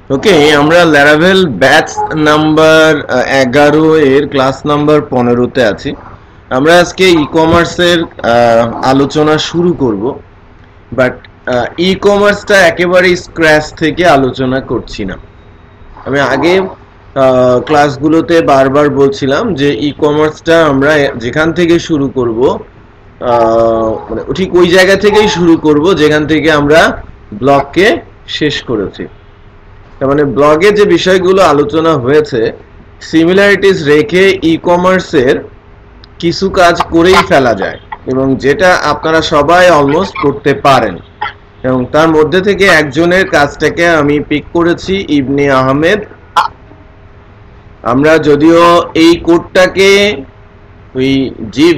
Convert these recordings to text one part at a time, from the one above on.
ওকে, আমরা ল্যারাভেল batch number 11 এর class number 15-তে আছি। আমরা আজকে ই কমার্সের আলোচনা শুরু করব, বাট ই কমার্সটা একেবারে স্ক্র্যাচ থেকে আলোচনা করছি না। আমি আগে ক্লাসগুলোতে বারবার বলছিলাম যে ই কমার্সটা আমরা যেখান থেকে শুরু করব, মানে ঠিক ওই জায়গা থেকেই শুরু করব যেখান থেকে আমরা ব্লগকে শেষ করেছি। তার মানে ব্লগে যে বিষয়গুলো আলোচনা হয়েছে, সিমিলারিটিস রেখে ই কমার্সের কিছু কাজ করেই ফেলা যায়, এবং যেটা আপনারা সবাই অলমোস্ট করতে পারেন। এবং তার মধ্যে থেকে একজনের কাজটাকে আমি পিক করেছি, ইবনে আহমেদ। আমরা যদিও এই কোডটাকে ওই জিপ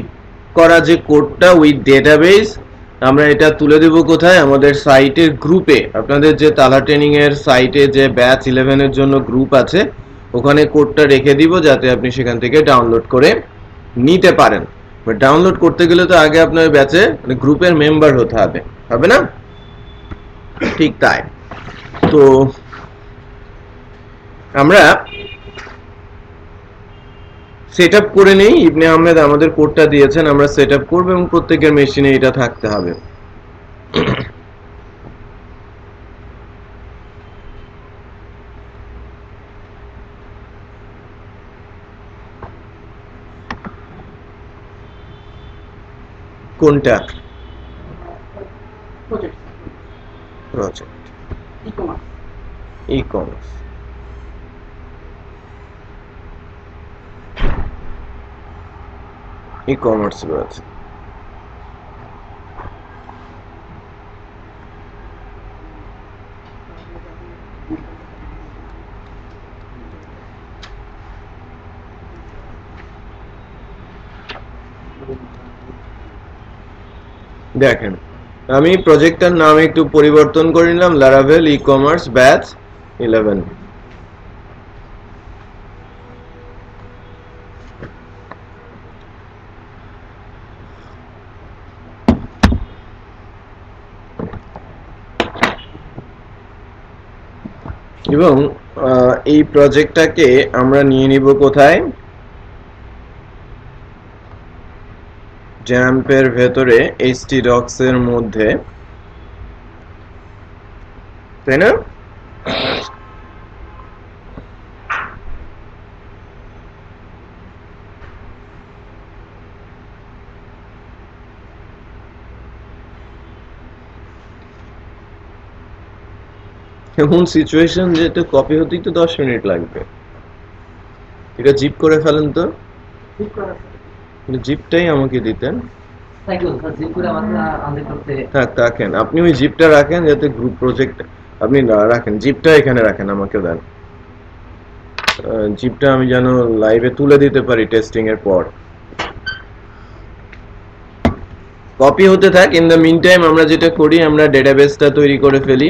করা যে কোডটা উইথ ডেটাবেস, আমরা এটা তুলে দেব কোথায়? আমাদের সাইটের গ্রুপে। আপনাদের যে তালা ট্রেনিং এর সাইটে যে ব্যাচ 11 এর জন্য গ্রুপ আছে, ওখানে কোডটা রেখে দিব যাতে আপনি সেখান থেকে ডাউনলোড করে নিতে পারেন। ডাউনলোড করতে গেলে তো আগে আপনার ব্যাচে মানে গ্রুপের মেম্বার হতে হবে, হবে না? ঠিক তাই। তো আমরা সেট আপ করে নেই। ইবনে আহমেদ আমাদের কোডটা দিয়েছেন, আমরা সেট আপ করবো এবং প্রত্যেকের মেশিনে এটা থাকতে হবে। কোনটা? Project e commerce. E commerce রয়েছে। দেখেন, আমি প্রজেক্টটার নাম একটু পরিবর্তন করে নিলাম, লারাভেল ই কমার্স ব্যাচ 11। এবং এই প্রজেক্টটাকে আমরা নিয়ে নিব কোথায়? জ্যাম্পের ভেতরে htdocs এর মধ্যে, তাই না? এমন সিচুয়েশন যেটা কপি হতেই তো 10 মিনিট লাগবে। এটা জিপ করে ফেলেন তো। জিপটাই আমাকে দিতেন। থাক, রাখেন আপনি ওই জিপটা রাখেন, যাতে গ্রুপ প্রজেক্ট আপনি রাখেন। জিপটা এখানে রাখেন, আমাকে দেন। জিপটা আমি যেন লাইভে তুলে দিতে পারি টেস্টিং এর পর। কপি হতে থাক। ইন দ্য মিন টাইম আমরা যেটা করি, আমরা ডেটাবেসটা তৈরি করে ফেলি।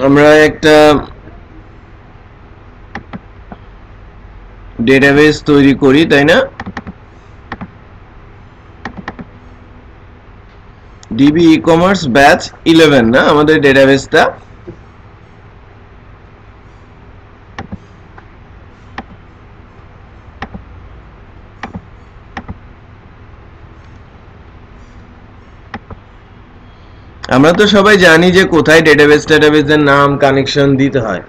আমরা একটা ডেটাবেস তৈরি করি, তাই না? ডিবি ই-কমার্স ব্যাচ 11 না আমাদের ডেটাবেসটা? আমরা তো সবাই জানি যে কোথায় ডেটাবেসের নাম কানেকশন দিতে হয়।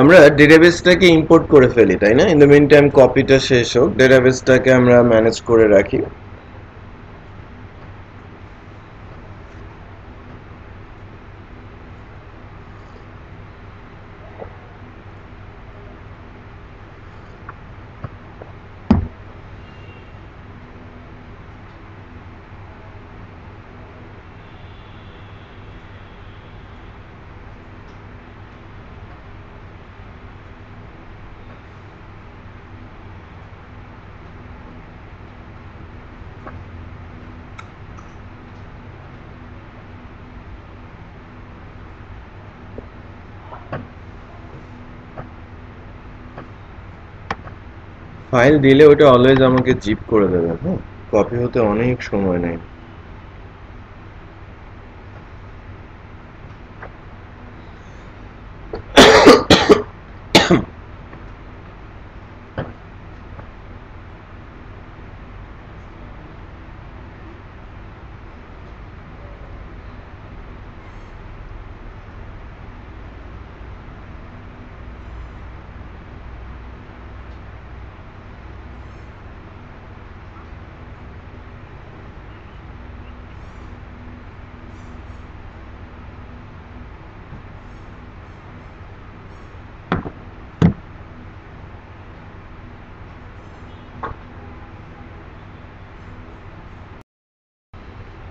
আমরা ডেটাবেসটাকে ইম্পোর্ট করে ফেলি, তাই না? ইন দ্য মিন টাইম কপিটা শেষ হোক, ডেটাবেসটাকে আমরা ম্যানেজ করে রাখি। ফাইল দিলে ওটা অলওয়েজ আমাকে জিপ করে দেবে, হ্যাঁ? কপি হতে অনেক সময় নেয়।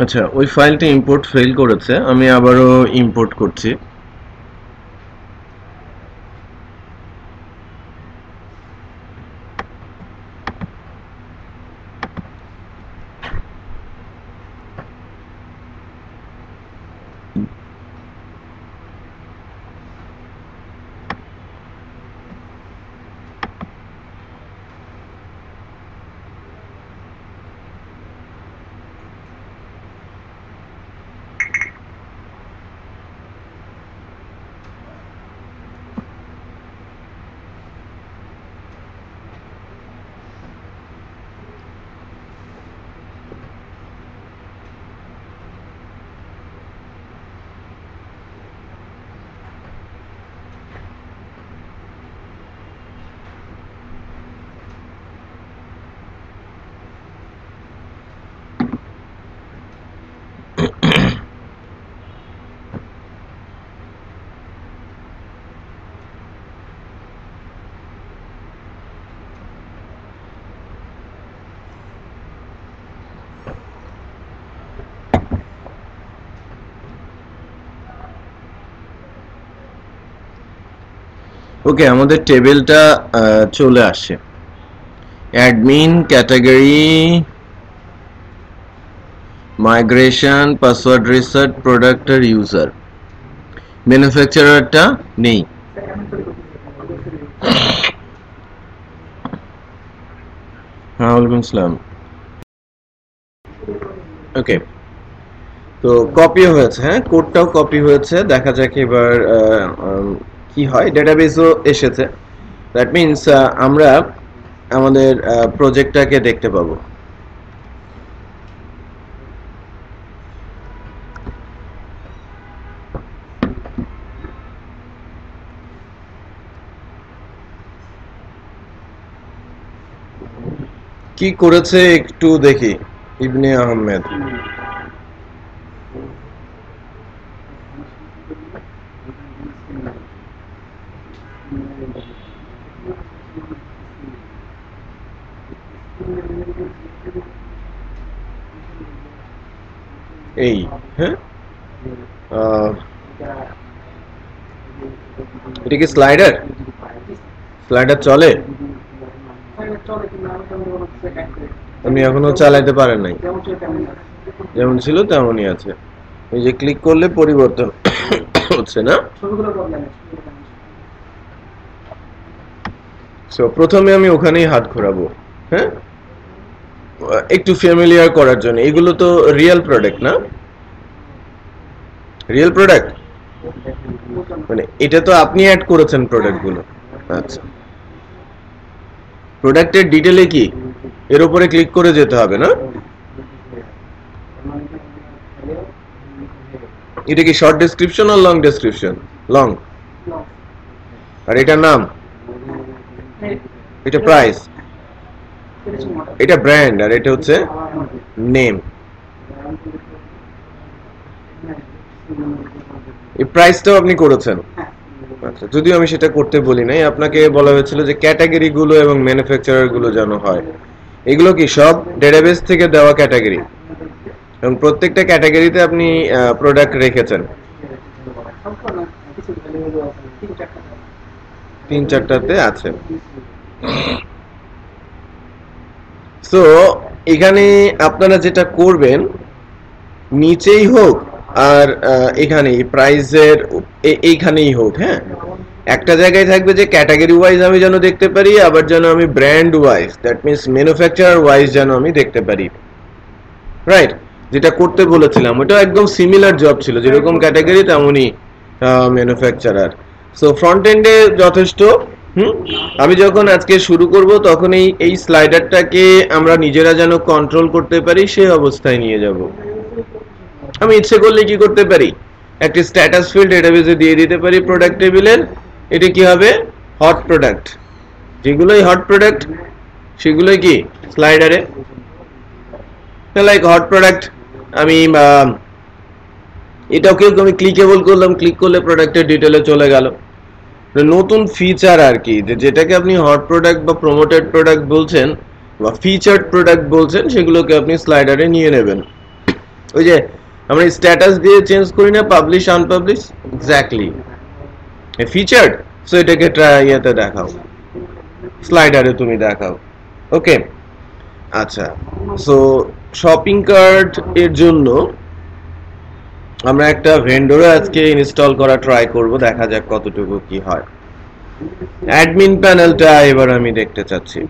আচ্ছা, ওই ফাইলটা ইম্পোর্ট ফেল করেছে, আমি আবারও ইম্পোর্ট করছি। ওকে, আমাদের টেবিলটা চলে আসে। Admin, category, migration, password reset, product আর ইউজার। ম্যানুফ্যাকচারারটা নেই। হ্যাঁ, ওয়ালাইকুম আসসালাম। ওকে, তো কপি হয়েছে, হ্যাঁ, কোডটাও কপি হয়েছে। দেখা যাক এবার কি হয়। ডেটাবেসও এসেছে। দ্যাট মিনস আমরা আমাদের প্রজেক্টটাকে দেখতে পাবো। কি করেছে একটু দেখি। ইবনে আহমেদ, এই হ্যাঁ, এটা কি স্লাইডার? স্লাইডার চলে? আপনি এখনো চালাইতে পারেন নাই? যেমন ছিল তেমনই আছে। এই যে ক্লিক করলে পরিবর্তন হচ্ছে না? সো প্রথমে আমি ওখানেই হাত ঘোরাবো, হ্যাঁ, একটু ফ্যামিলিয়ার করার জন্য। এগুলো তো রিয়েল প্রোডাক্ট না? রিয়েল প্রোডাক্ট মানে এটা তো আপনি অ্যাড করেছেন প্রোডাক্টগুলো। আচ্ছা, প্রোডাক্টের ডিটেলে কি এর উপরে ক্লিক করে যেতে হবে না? এটা কি শর্ট ডেসক্রিপশন আর লং ডেসক্রিপশন? লং। আর এটা নাম, এটা প্রাইস, এটা ব্র্যান্ড, আর এটা হচ্ছে নেম। এই প্রাইসটাও আপনি করেছেন। আচ্ছা, যদিও আমি সেটা করতে বলি নাই, আপনাকে বলা হয়েছিল যে ক্যাটাগরি গুলো এবং ম্যানুফ্যাকচারার গুলো যেন হয়। এগুলো কি সব ডেটাবেস থেকে দেওয়া ক্যাটাগরি, এবং প্রত্যেকটা ক্যাটাগরিতে আপনি প্রোডাক্ট রেখেছেন। 3-4টাতে আছে। সো এখানে আপনারা যেটা করবেন, নিচেই হোক আর এখানে প্রাইসের এইখানেই হোক, হ্যাঁ, একটা জায়গায় থাকবে যে ক্যাটাগরি ওয়াইজ আমি যেন দেখতে পারি, আবার যেন আমি brand wise, that means manufacturer wise যেন আমি দেখতে পারি। রাইট, যেটা করতে বলেছিলাম ওটা একদম সিমিলার জব ছিল, যেরকম ক্যাটাগরি তেমনই ম্যানুফ্যাকচারার। সো ফ্রন্ট এন্ডে যথেষ্ট। আমি যখন আজকে শুরু করব তখন এই স্লাইডারটাকে আমরা নিজেরা যেন কন্ট্রোল করতে পারি সেই অবস্থায় নিয়ে যাব। আমি ইচ্ছে করলে কি করতে পারি, একটি স্ট্যাটাস ফিল্ড ডেটাবেসে দিয়ে দিতে পারি প্রোডাক্ট টেবিলের। এটা কি হবে, হট প্রোডাক্ট। যেগুলোই হট প্রোডাক্ট সেগুলোই কি স্লাইডারে, লাইক হট প্রোডাক্ট। আমি এটাকে আমি ক্লিকেবল করলাম, ক্লিক করলে প্রোডাক্টের ডিটেলে চলে গেল। নতুন ফিচার আর কি, যেটাকে আপনি হট প্রোডাক্ট বা প্রমোটেড প্রোডাক্ট বলছেন বা ফিচার্ড প্রোডাক্ট বলছেন, সেগুলোকে আপনি স্লাইডারে নিয়ে নেবেন। ওই যে আমরা স্ট্যাটাস দিয়ে চেঞ্জ করি না, publish unpublish, exactly featured. So এটাকে ইয়েতে দেখাও, স্লাইডারে তুমি দেখাও। ওকে, আচ্ছা। সো শপিং কার্ট এর জন্য আমরা একটা ভেন্ডরও আজকে ইনস্টল করা ট্রাই করব, দেখা যাক কতটুকু কি হয়। অ্যাডমিন প্যানেলটা এবার আমি দেখতে চাচ্ছি।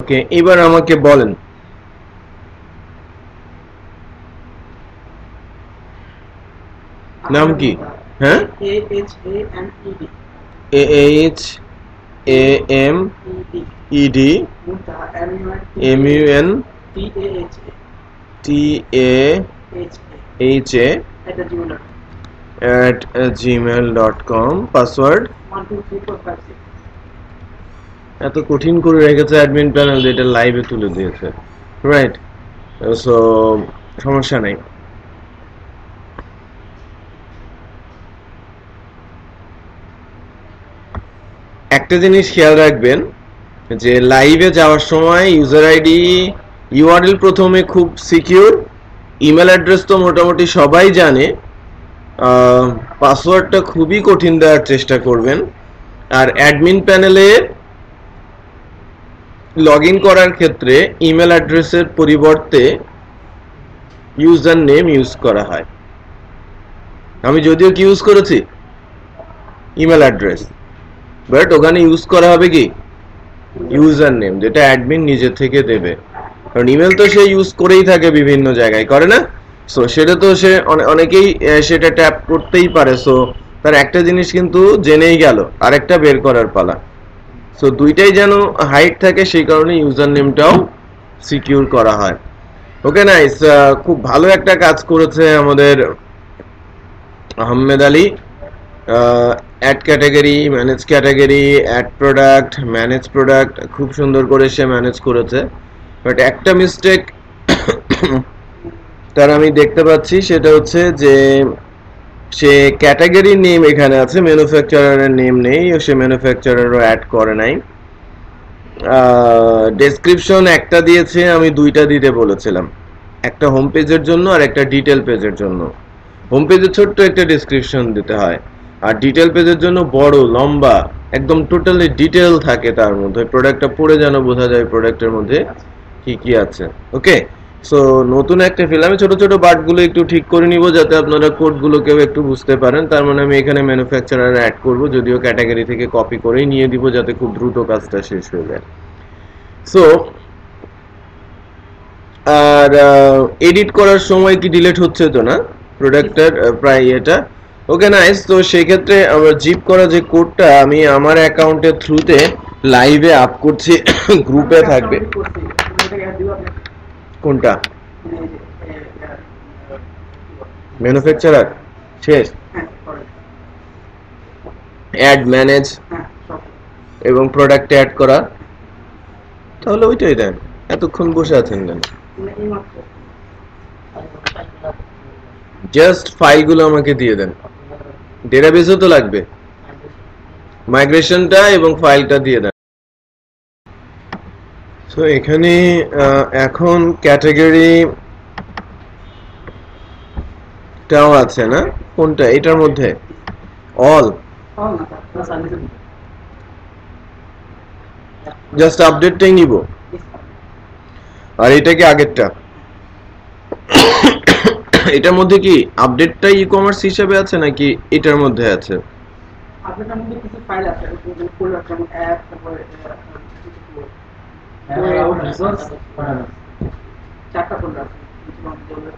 ওকে, এবার আমাকে বলেন নাম কি? হ্যাঁ, AHAMED MUNTAHA@gmail.com। পাসওয়ার্ড এত কঠিন করে রেখেছে অ্যাডমিন প্যানেল, যেটা লাইভে তুলে দিয়েছে। রাইট, সো সমস্যা নেই। একটা জিনিস খেয়াল রাখবেন যে লাইভে যাওয়ার সময় ইউজার আইডি ইউআরএল প্রথমে খুব সিকিউর, ইমেল অ্যাড্রেস তো মোটামুটি সবাই জানে, পাসওয়ার্ডটা খুবই কঠিন দেওয়ার চেষ্টা করবেন। আর অ্যাডমিন প্যানেলে লগ ইন করার ক্ষেত্রে ইমেল অ্যাড্রেসের পরিবর্তে ইউজার নেম ইউজ করা হয়। আমি যদিও কি ইউজ করেছি ইমেল অ্যাড্রেস, বাট ওখানে ইউজ করা হবে কি ইউজার নেম, যেটা অ্যাডমিন নিজে থেকে দেবে। কারণ ইমেল তো সে ইউজ করেই থাকে বিভিন্ন জায়গায়, করে না? সো সেটা তো সে অনেকেই সেটা ট্যাপ করতেই পারে। সো তার একটা জিনিস কিন্তু জেনেই গেল, আরেকটা বের করার পালা। সো দুইটাই যেন হাইড থাকে, সেই কারণে ইউজার নেমটাও সিকিউর করা হয়। ওকে নাইস, খুব ভালো একটা কাজ করেছে আমাদের Ahmed Ali. Add category, manage category, add product, manage product খুব সুন্দর করে সে ম্যানেজ করেছে। বাট একটা মিস্টেক তার আমি দেখতে পাচ্ছি, সেটা হচ্ছে যে সে ক্যাটাগরি নেম এখানে আছে, ম্যানুফ্যাকচারারের নেম নেই, সে ম্যানুফ্যাকচারারও অ্যাড করে নাই। ডেসক্রিপশন একটা দিয়েছে, আমি দুইটা দিতে বলেছিলাম, একটা হোম পেজের জন্য আর একটা ডিটেল পেজের জন্য। হোম পেজে ছোট্ট একটা ডেসক্রিপশন দিতে হয়, আর ডিটেল পেজের জন্য বড় লম্বা একদম টোটালি ডিটেল থাকে, তার মধ্যে প্রোডাক্টটা পড়ে যেন বোঝা যায় প্রোডাক্টের মধ্যে কি কি আছে। ওকে, সো নতুন একটা ফিল, আমি ছোট ছোট বার্ডগুলো একটু ঠিক করে নিব যাতে আপনারা কোডগুলোকেও একটু বুঝতে পারেন। তার মানে আমি এখানে ম্যানুফ্যাকচারার অ্যাড করব, যদিও ক্যাটাগরি থেকে কপি করেই নিয়ে দিব যাতে খুব দ্রুত কাজটা শেষ হয়ে যায়। সো আর এডিট করার সময় কি ডিলিট হচ্ছে তো না প্রোডাক্টের প্রায় এটা? Okay nice. তো সেক্ষেত্রে আমরা জিপ করা যে কোডটা আমি আমার অ্যাকাউন্টের থ্রুতে লাইভে আপ করছি, গ্রুপে থাকবে। কোনটা? ম্যানুফ্যাকচারার শেষ, অ্যাড ম্যানেজ এবং প্রোডাক্ট অ্যাড করা, তাহলে ওইটাই দেন। এতক্ষণ বসে আছেন কেন? জাস্ট ফাইলগুলো আমাকে দিয়ে দেন, ডেটাবেসও তো লাগবে, মাইগ্রেশনটা এবং ফাইলটা দিয়ে দেন। সো এখানে এখন ক্যাটাগরি টাও আছে না? কোনটা এটার মধ্যে? অল, জাস্ট আপডেটটাই নিব, আর এটা কি আগেরটা? এটার মধ্যে কি আপডেটটা ই কমার্স হিসেবে আছে নাকি এটার মধ্যে আছে? আপনার মধ্যে কিছু ফাইল আছে, ফোল্ডার যেমন অ্যাপ, তারপরে চারটা ফোল্ডার আছে,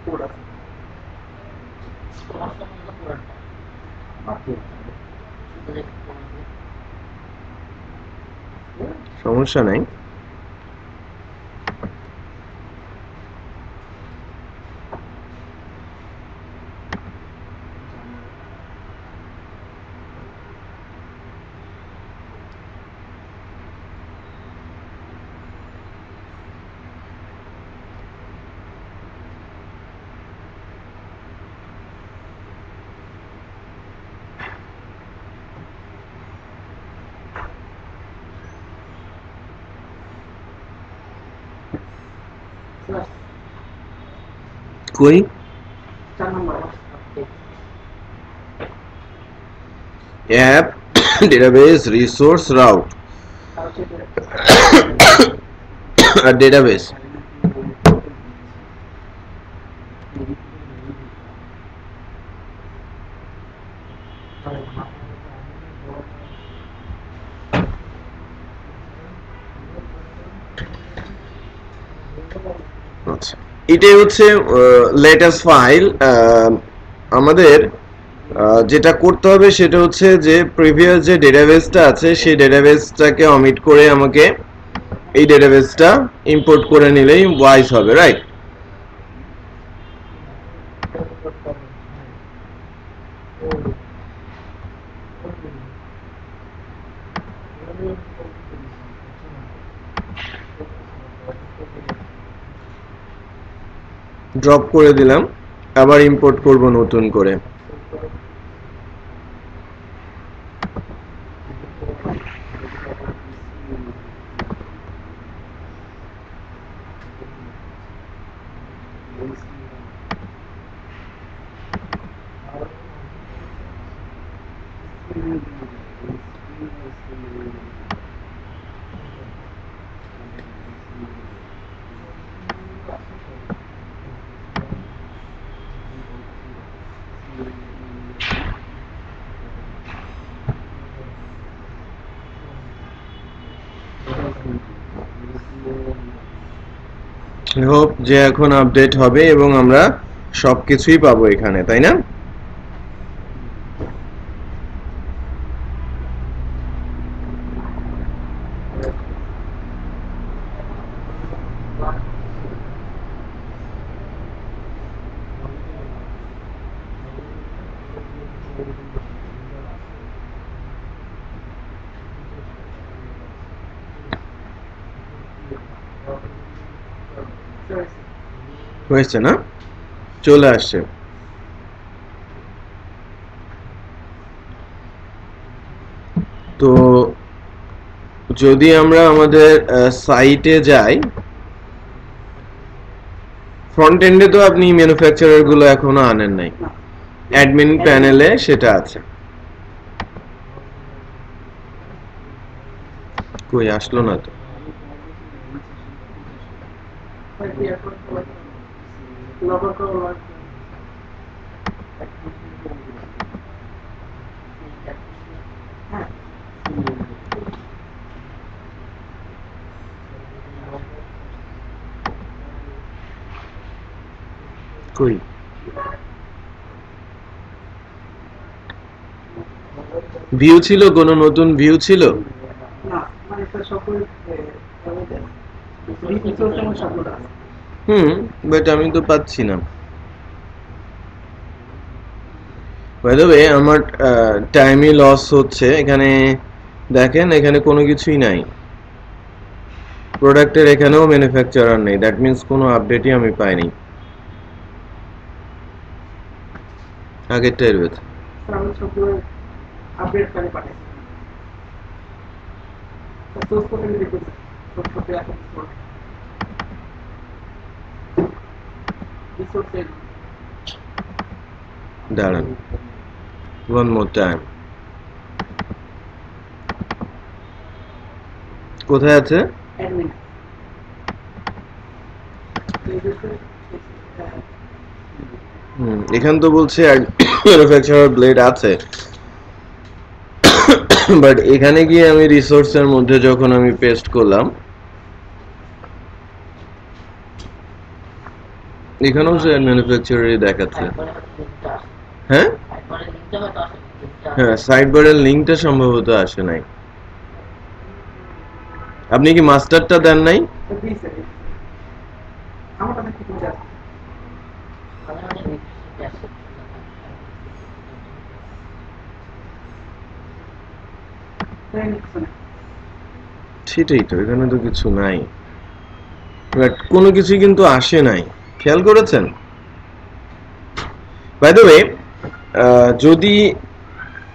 কোড আছে। সমস্যা নাই। কই 4 নম্বর অ্যাপ ডেটাবেস রিসোর্স রাউট আর ডেটাবেস। আচ্ছা, এটাই হচ্ছে লেটেস্ট ফাইল। আমাদের যেটা করতে হবে সেটা হচ্ছে যে প্রিভিয়াস যে ডেটাবেসটা আছে সেই ডেটাবেসটাকে অমিট করে আমাকে এই ডেটাবেসটা ইম্পোর্ট করে নিলেই ওয়াইজ হবে, রাইট? ড্রপ করে দিলাম, আবার ইম্পোর্ট করব নতুন করে। I hope যে এখন আপডেট হবে এবং আমরা সবকিছুই পাবো এখানে, তাই না? হয়েছে না? চলে আসছে। তো যদি আমরা আমাদের সাইটে যাই, ফ্রন্ট এন্ডে তো আপনি ম্যানুফ্যাকচারার গুলো এখনো আনেন নাই, অ্যাডমিন প্যানেলে সেটা আছে। কই আসলো না তো। কই ভিউ ছিল, কোনো নতুন ভিউ ছিল? বাট আমি তো পাচ্ছি না। বাই দ্য ওয়ে আমার টাইমই লস হচ্ছে এখানে। দেখেন এখানে কোনো কিছুই নাই, প্রোডাক্টের এখানেও ম্যানুফ্যাকচারার নেই, দ্যাট মিন্স কোনো আপডেটই আমি পাইনি আগেরটাই রয়েছে। দাঁড়ান, ওয়ান মোর টাইম। কোথায় আছে? এখান তো বলছে ম্যানুফ্যাকচারার ব্লেড আছে, বাট এখানে গিয়ে আমি রিসোর্সের মধ্যে যখন আমি পেস্ট করলাম, এখানেও সে ম্যানুফ্যাকচারারই দেখাচ্ছে। হ্যাঁ হ্যাঁ, সাইড বারের লিংকটা সম্ভবত আসে নাই। আপনি কি মাস্টারটা দেন নাই? সেটাই তো, এখানে তো কিছু নাই, বাট কোনো কিছুই কিন্তু আসে নাই, খেয়াল করেছেন? বাই দ্য ওয়ে, যদি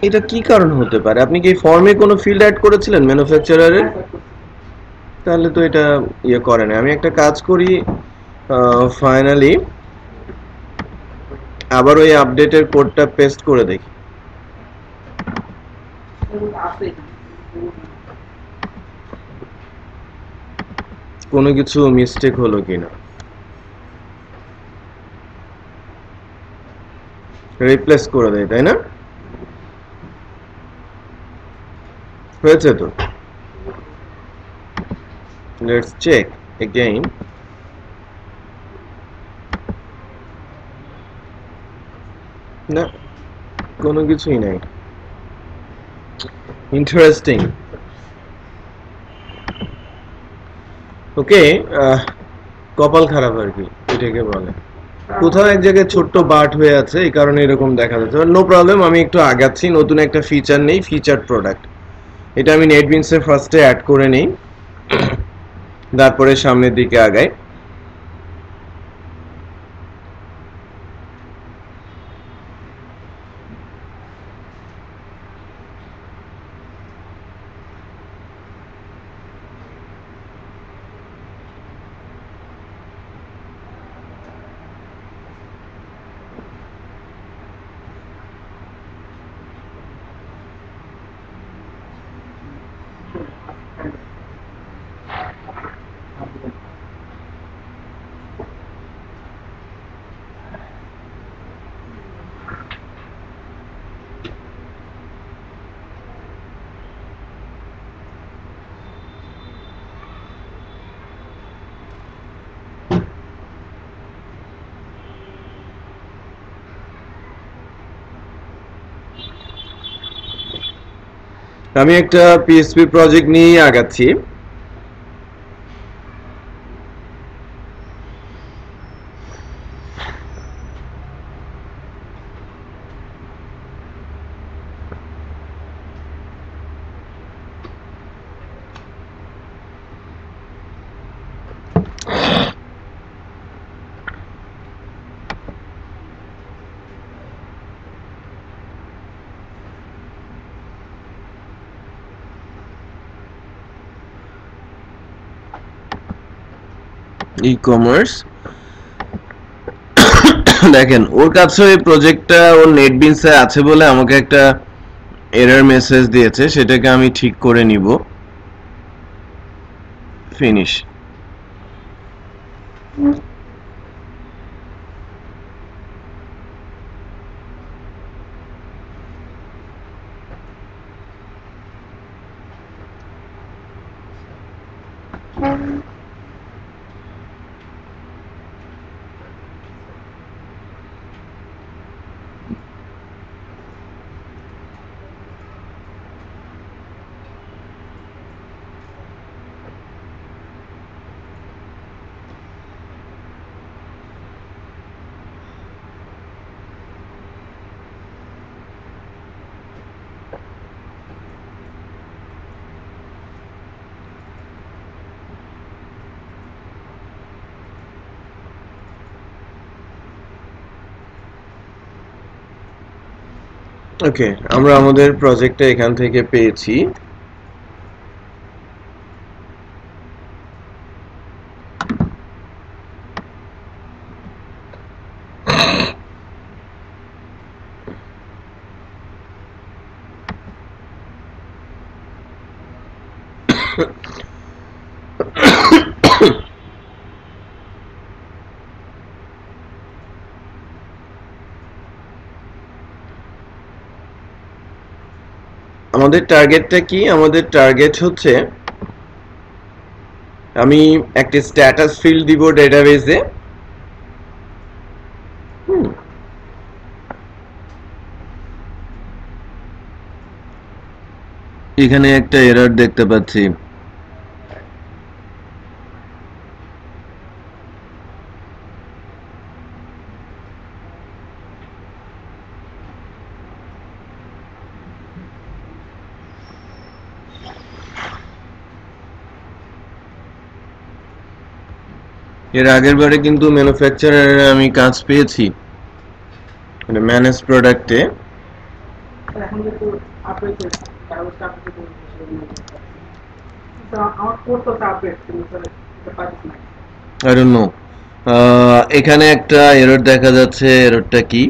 এটা কি কারণ হতে পারে, আপনি কি ফর্মে কোনো ফিল্ড অ্যাড করেছিলেন ম্যানুফ্যাকচারারের? তাহলে তো এটা ইয়ে করে না। আমি একটা কাজ করি, ফাইনালি আবার ওই আপডেটের কোডটা পেস্ট করে দেখি কোনো কিছু মিস্টেক হলো কিনা। রিপ্লেস করে দেয়, তাই না? হয়েছে তো, লেটস চেক এগেইন। না, কোনো কিছুই নাই। ইন্টারেস্টিং। ওকে, কপাল খারাপ আর কি এটাকে বলে। কোথাও এক জায়গায় ছোট্ট বাট হয়ে আছে, এই কারণে এরকম দেখা যাচ্ছে। নো প্রবলেম, আমি একটু আগাচ্ছি। নতুন একটা ফিচার নেই, ফিচার প্রোডাক্ট, এটা আমি নেটবিনসে ফার্স্টে অ্যাড করে নেই, তারপরে সামনের দিকে আগাই। আমি একটা পিএসপি প্রজেক্ট নিয়ে আগাচ্ছি। ই কমার্স, দেখেন ওর কাছে এই প্রজেক্টটা ওর নেটবিনসে আছে বলে আমাকে একটা এরর মেসেজ দিয়েছে, সেটাকে আমি ঠিক করে নিব। ফিনিশ। ওকে, আমরা আমাদের প্রজেক্টটা এখান থেকে পেয়েছি। আমাদের টার্গেটটা কি? আমাদের টার্গেট হচ্ছে আমি একটা স্ট্যাটাস ফিল্ড দিব ডেটাবেজে। এখানে একটা এরর দেখতে পাচ্ছি। এর আগের বারে কিন্তু ম্যানুফ্যাকচারার আমি কাজ পেয়েছি, মানে ম্যানেজ প্রোডাক্টে। এখন যেহেতু আপডেট হয়েছে কাগজটা আপডেট হয়েছে আমার কোড তো আপডেট কিন্তু স্যার এটা পাচ্ছি না। I don't know. এখানে একটা এরর দেখা যাচ্ছে, এররটা কি?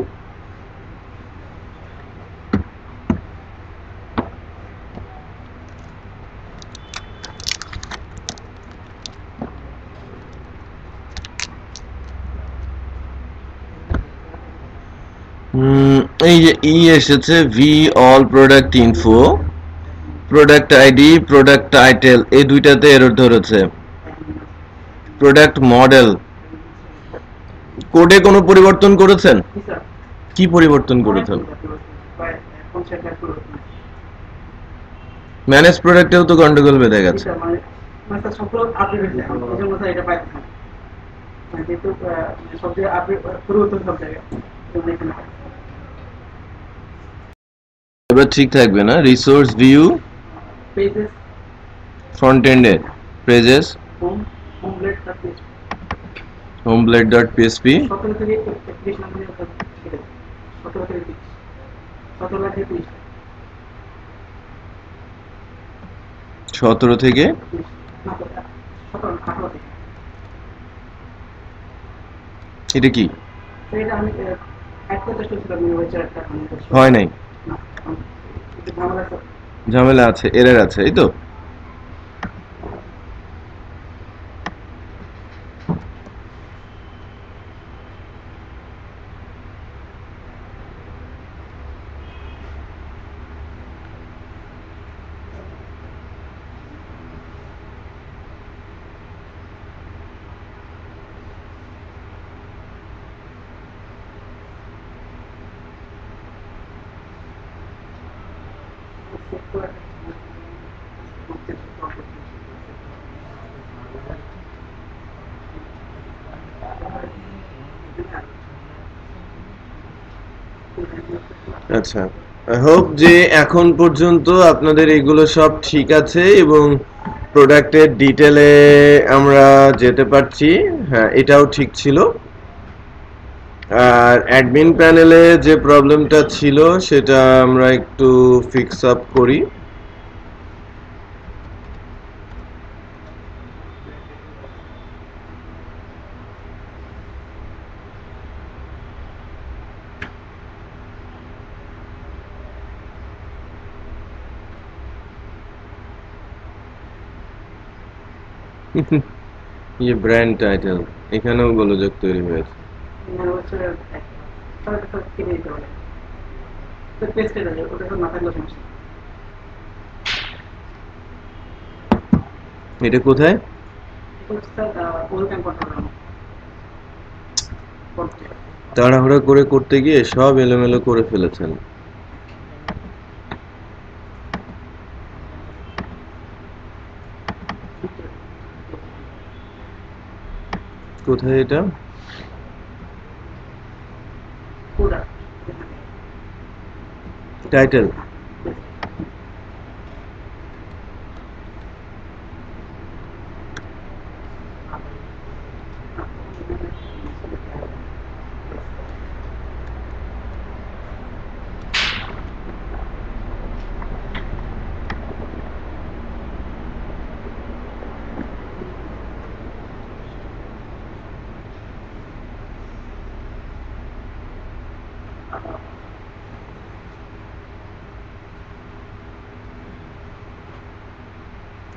এই যে ই এসেছে, V all product info, product ID, product title, এই দুইটাতে এরর ধরেছে। প্রোডাক্ট মডেল, কোডে কোনো পরিবর্তন করেছেন? কি পরিবর্তন করেছেন? ম্যানেজ প্রোডাক্টেও তো গন্ডগোল বেঁধে গেছে। এবার ঠিক থাকবে না? রিসোর্স ভিউ, ফ্রন্ট এন্ডে পেজেস, homeblade.php, 17 থেকে এটা কি হয় নাই? ঝামেলা আছে, এরর আছে, এই তো। আচ্ছা, আই হোপ যে এখন পর্যন্ত আপনাদের এগুলো সব ঠিক আছে এবং প্রোডাক্টের ডিটেলে আমরা যেতে পারছি। হ্যাঁ, এটাও ঠিক ছিল। আর অ্যাডমিন প্যানেলে যে প্রবলেমটা ছিল সেটা আমরা একটু ফিক্স আপ করি। ये ব্র্যান্ড টাইটেল, এখানেও গোলযোগ তৈরি হয়েছে। এটা কোথায়? তাড়াহুড়া করে করতে গিয়ে সব এলোমেলো করে ফেলেছেন। কোথায় এটা? টাইটেল।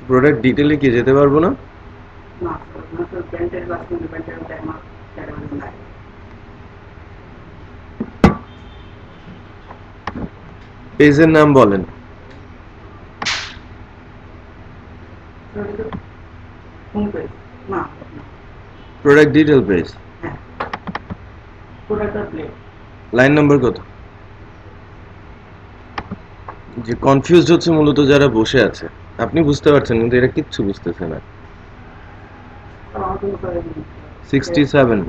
প্রোডাক্ট ডিটেইলে কি যেতে পারবো না? পেজের নাম বলেন। Product detail page. Line number কত? যে কনফিউজড হচ্ছে মূলত যারা বসে আছে, আপনি বুঝতে পারছেন কিন্তু এরা কিচ্ছু বুঝতেছে না। 67।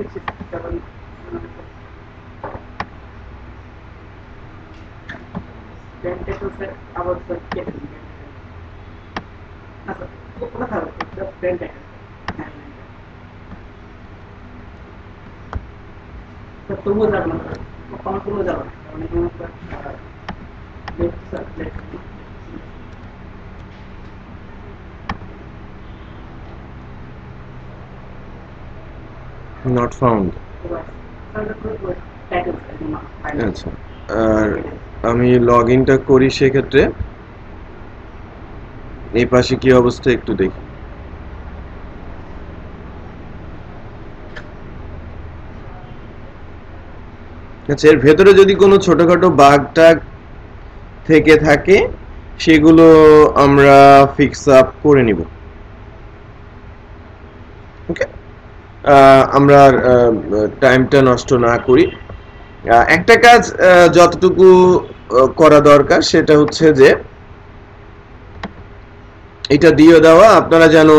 Not found. আচ্ছা, আর আমি লগ ইনটা করি, সেক্ষেত্রে এই পাশে কি অবস্থা একটু দেখি। আচ্ছা, এর ভেতরে যদি কোনো ছোটখাটো বাগ টাগ থেকে থাকে সেগুলো আমরা ফিক্স আপ করে নিব। ওকে, আমরা টাইমটা নষ্ট না করি। একটা কাজ যতটুকু করা দরকার সেটা হচ্ছে যে এটা দিয়ে দেওয়া, আপনারা যেন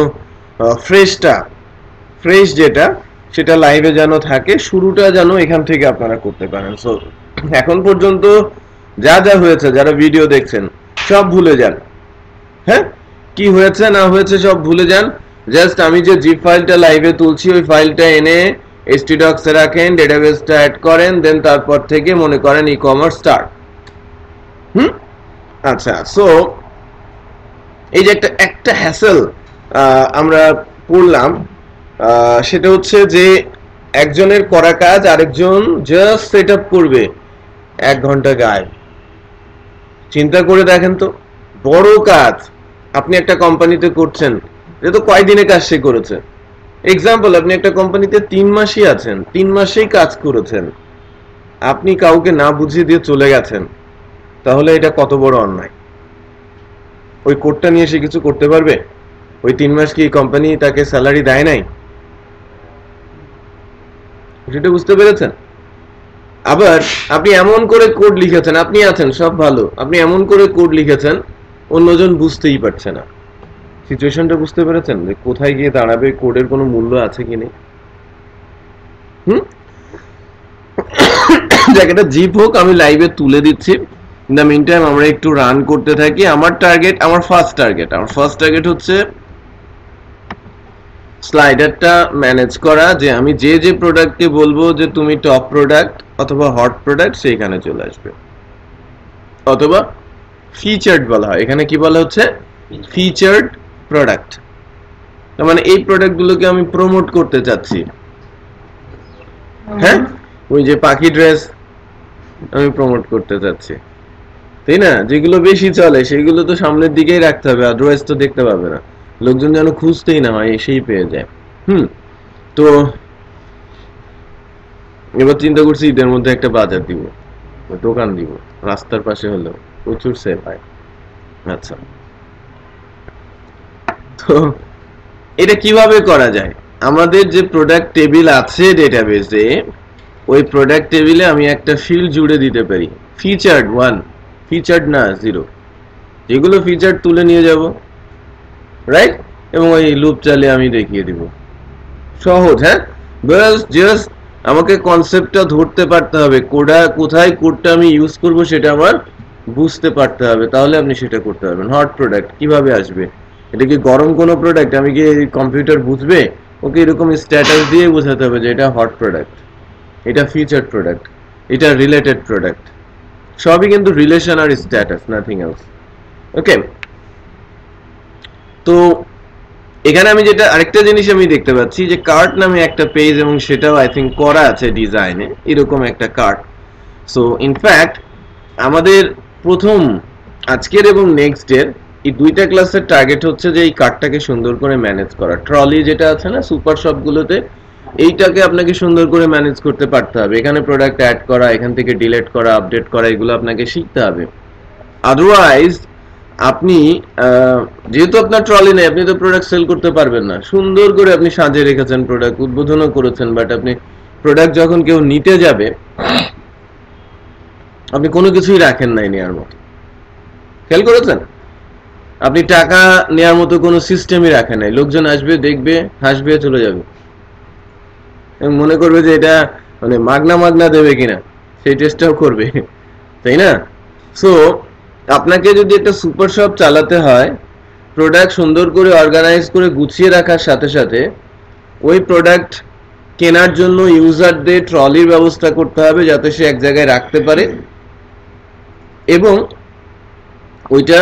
ফ্রেশ যেটা সেটা লাইভে যেন থাকে, শুরুটা যেন এখান থেকে আপনারা করতে পারেন। সো এখন পর্যন্ত যা যা হয়েছে, যারা ভিডিও দেখছেন সব ভুলে যান। হ্যাঁ, কি হয়েছে না হয়েছে সব ভুলে যান। জাস্ট আমি যে জিপ ফাইলটা লাইভে তুলছি ওই ফাইলটা এনে htdocs এ রাখেন, ডেটাবেসটা অ্যাড করেন, দেন তারপর থেকে মনে করেন ই কমার্স স্টার্ট। আচ্ছা, সো এই যে একটা হ্যাসেল আমরা পড়লাম, সেটা হচ্ছে যে একজনের করা কাজ আরেকজন জাস্ট সেট আপ করবে, 1 ঘন্টা গায়েব। চিন্তা করে দেখেন তো, বড় কাজ আপনি একটা কোম্পানিতে করছেন, এটা তো কয়দিনে কাজ সে করেছে। এক্সাম্পল, আপনি একটা কোম্পানিতে 3 মাসই আছেন, 3 মাসেই কাজ করেছেন, আপনি কাউকে না বুঝিয়ে দিয়ে চলে গেছেন, তাহলে এটা কত বড় অন্যায়। ওই কোডটা নিয়ে সে কিছু করতে পারবে? ওই 3 মাস কি কোম্পানি তাকে স্যালারি দেয় নাই? সেটা বুঝতে পেরেছেন? আবার আপনি এমন করে কোড লিখেছেন, আপনি আছেন সব ভালো, আপনি এমন করে কোড লিখেছেন অন্যজন বুঝতেই পারছে না। সিচুয়েশনটা বুঝতে পেরেছেন যে কোথায় গিয়ে দাঁড়াবে, কোডের কোনো মূল্য আছে কি নেই? জায়গাটা জিপ হোক, আমি লাইভে তুলে দিচ্ছি। ইন দ্য মিন টাইম আমরা একটু রান করতে থাকি। আমার ফার্স্ট টার্গেট হচ্ছে স্লাইডারটা ম্যানেজ করা, যে আমি যে প্রোডাক্টকে বলবো যে তুমি টপ প্রোডাক্ট অথবা হট প্রোডাক্ট সেইখানে চলে আসবে, অথবা ফিচার্ড বলা হয়, এখানে কি বলা হচ্ছে ফিচার্ড প্রোডাক্ট। তার মানে এই প্রোডাক্টগুলোকে আমি প্রমোট করতে চাচ্ছি। হ্যাঁ, ওই যে পাখি ড্রেস আমি প্রমোট করতে চাচ্ছি, তাই না? যেগুলো বেশি চলে সেগুলো তো সামনের দিকেই রাখতে হবে, আদারওয়াইজ তো দেখতে পাবে না, লোকজন যেন খুঁজতেই না হয়, এসেই পেয়ে যায়। তো এবার চিন্তা করছি ঈদের মধ্যে একটা বাজার দিব, দোকান দিব, রাস্তার পাশে হলেও প্রচুর সেল হয়। আচ্ছা, তো এটা কিভাবে করা যায়? আমাদের যে প্রোডাক্ট টেবিল আছে ডেটাবেসে, ওই প্রোডাক্ট টেবিলে আমি একটা ফিল্ড জুড়ে দিতে পারি, ফিচার্ড 1, ফিচার্ড না 0, যেগুলো ফিচার্ড তুলে নিয়ে যাব, রাইট? এবং ওই লুপ চালিয়ে আমি দেখিয়ে দিব। সহজ, হ্যাঁ? বাস জাস্ট আমাকে কনসেপ্টটা ধরতে পারতে হবে, কোথায় কোডটা আমি ইউজ করব সেটা আমার বুঝতে পারতে হবে, তাহলে আপনি সেটা করতে পারবেন। হট প্রোডাক্ট কিভাবে আসবে? এটা কি গরম কোনো প্রোডাক্ট? আমি কি কম্পিউটার বুঝবে? ওকে এরকম স্ট্যাটাস দিয়ে বোঝাতে হবে যে এটা হট প্রোডাক্ট, এটা ফিচার্ড প্রোডাক্ট, এটা রিলেটেড প্রোডাক্ট। সবই কিন্তু রিলেশন আর স্ট্যাটাস, নাথিং এলস। ওকে, তো এখানে আমি যেটা আরেকটা জিনিস আমি দেখতে পাচ্ছি যে কার্ট নামে একটা পেজ, এবং সেটাও আই থিঙ্ক করা আছে ডিজাইনে, এরকম একটা কার্ট। সো ইনফ্যাক্ট আমাদের প্রথম আজকের এবং নেক্সট এর এই দুইটা ক্লাসের টার্গেট হচ্ছে যে এই কার্টটাকে সুন্দর করে ম্যানেজ করা। ট্রলি যেটা আছে না সুপার শপগুলোতে, এইটাকে আপনাকে সুন্দর করে ম্যানেজ করতে পারতে হবে। এখানে প্রোডাক্ট অ্যাড করা, এখান থেকে ডিলিট করা, আপডেট করা, এগুলো আপনাকে শিখতে হবে। আদারওয়াইজ আপনি যেহেতু আপনার ট্রলি নেই, আপনি তো প্রোডাক্ট সেল করতে পারবেন না। সুন্দর করে আপনি সাজিয়ে রেখেছেন, প্রোডাক্ট উদ্বোধনও করেছেন, বাট আপনি প্রোডাক্ট যখন কেউ নিতে যাবে, আপনি কোনো কিছুই রাখেন নাই নেওয়ার মতো। খেয়াল করেছেন? আপনি টাকা নেওয়ার মতো কোনো সিস্টেমই রাখেন নাই। লোকজন আসবে, দেখবে, হাসবে, চলে যাবে, এবং মনে করবে যে এটা মানে মাগনা দেবে কিনা, সেই চেষ্টাও করবে, তাই না? সো আপনাকে যদি একটা সুপার শপ চালাতে হয়, প্রোডাক্ট সুন্দর করে অর্গানাইজ করে গুছিয়ে রাখার সাথে সাথে ওই প্রোডাক্ট কেনার জন্য ইউজারদের ট্রলির ব্যবস্থা করতে হবে, যাতে সে এক জায়গায় রাখতে পারে এবং ওইটা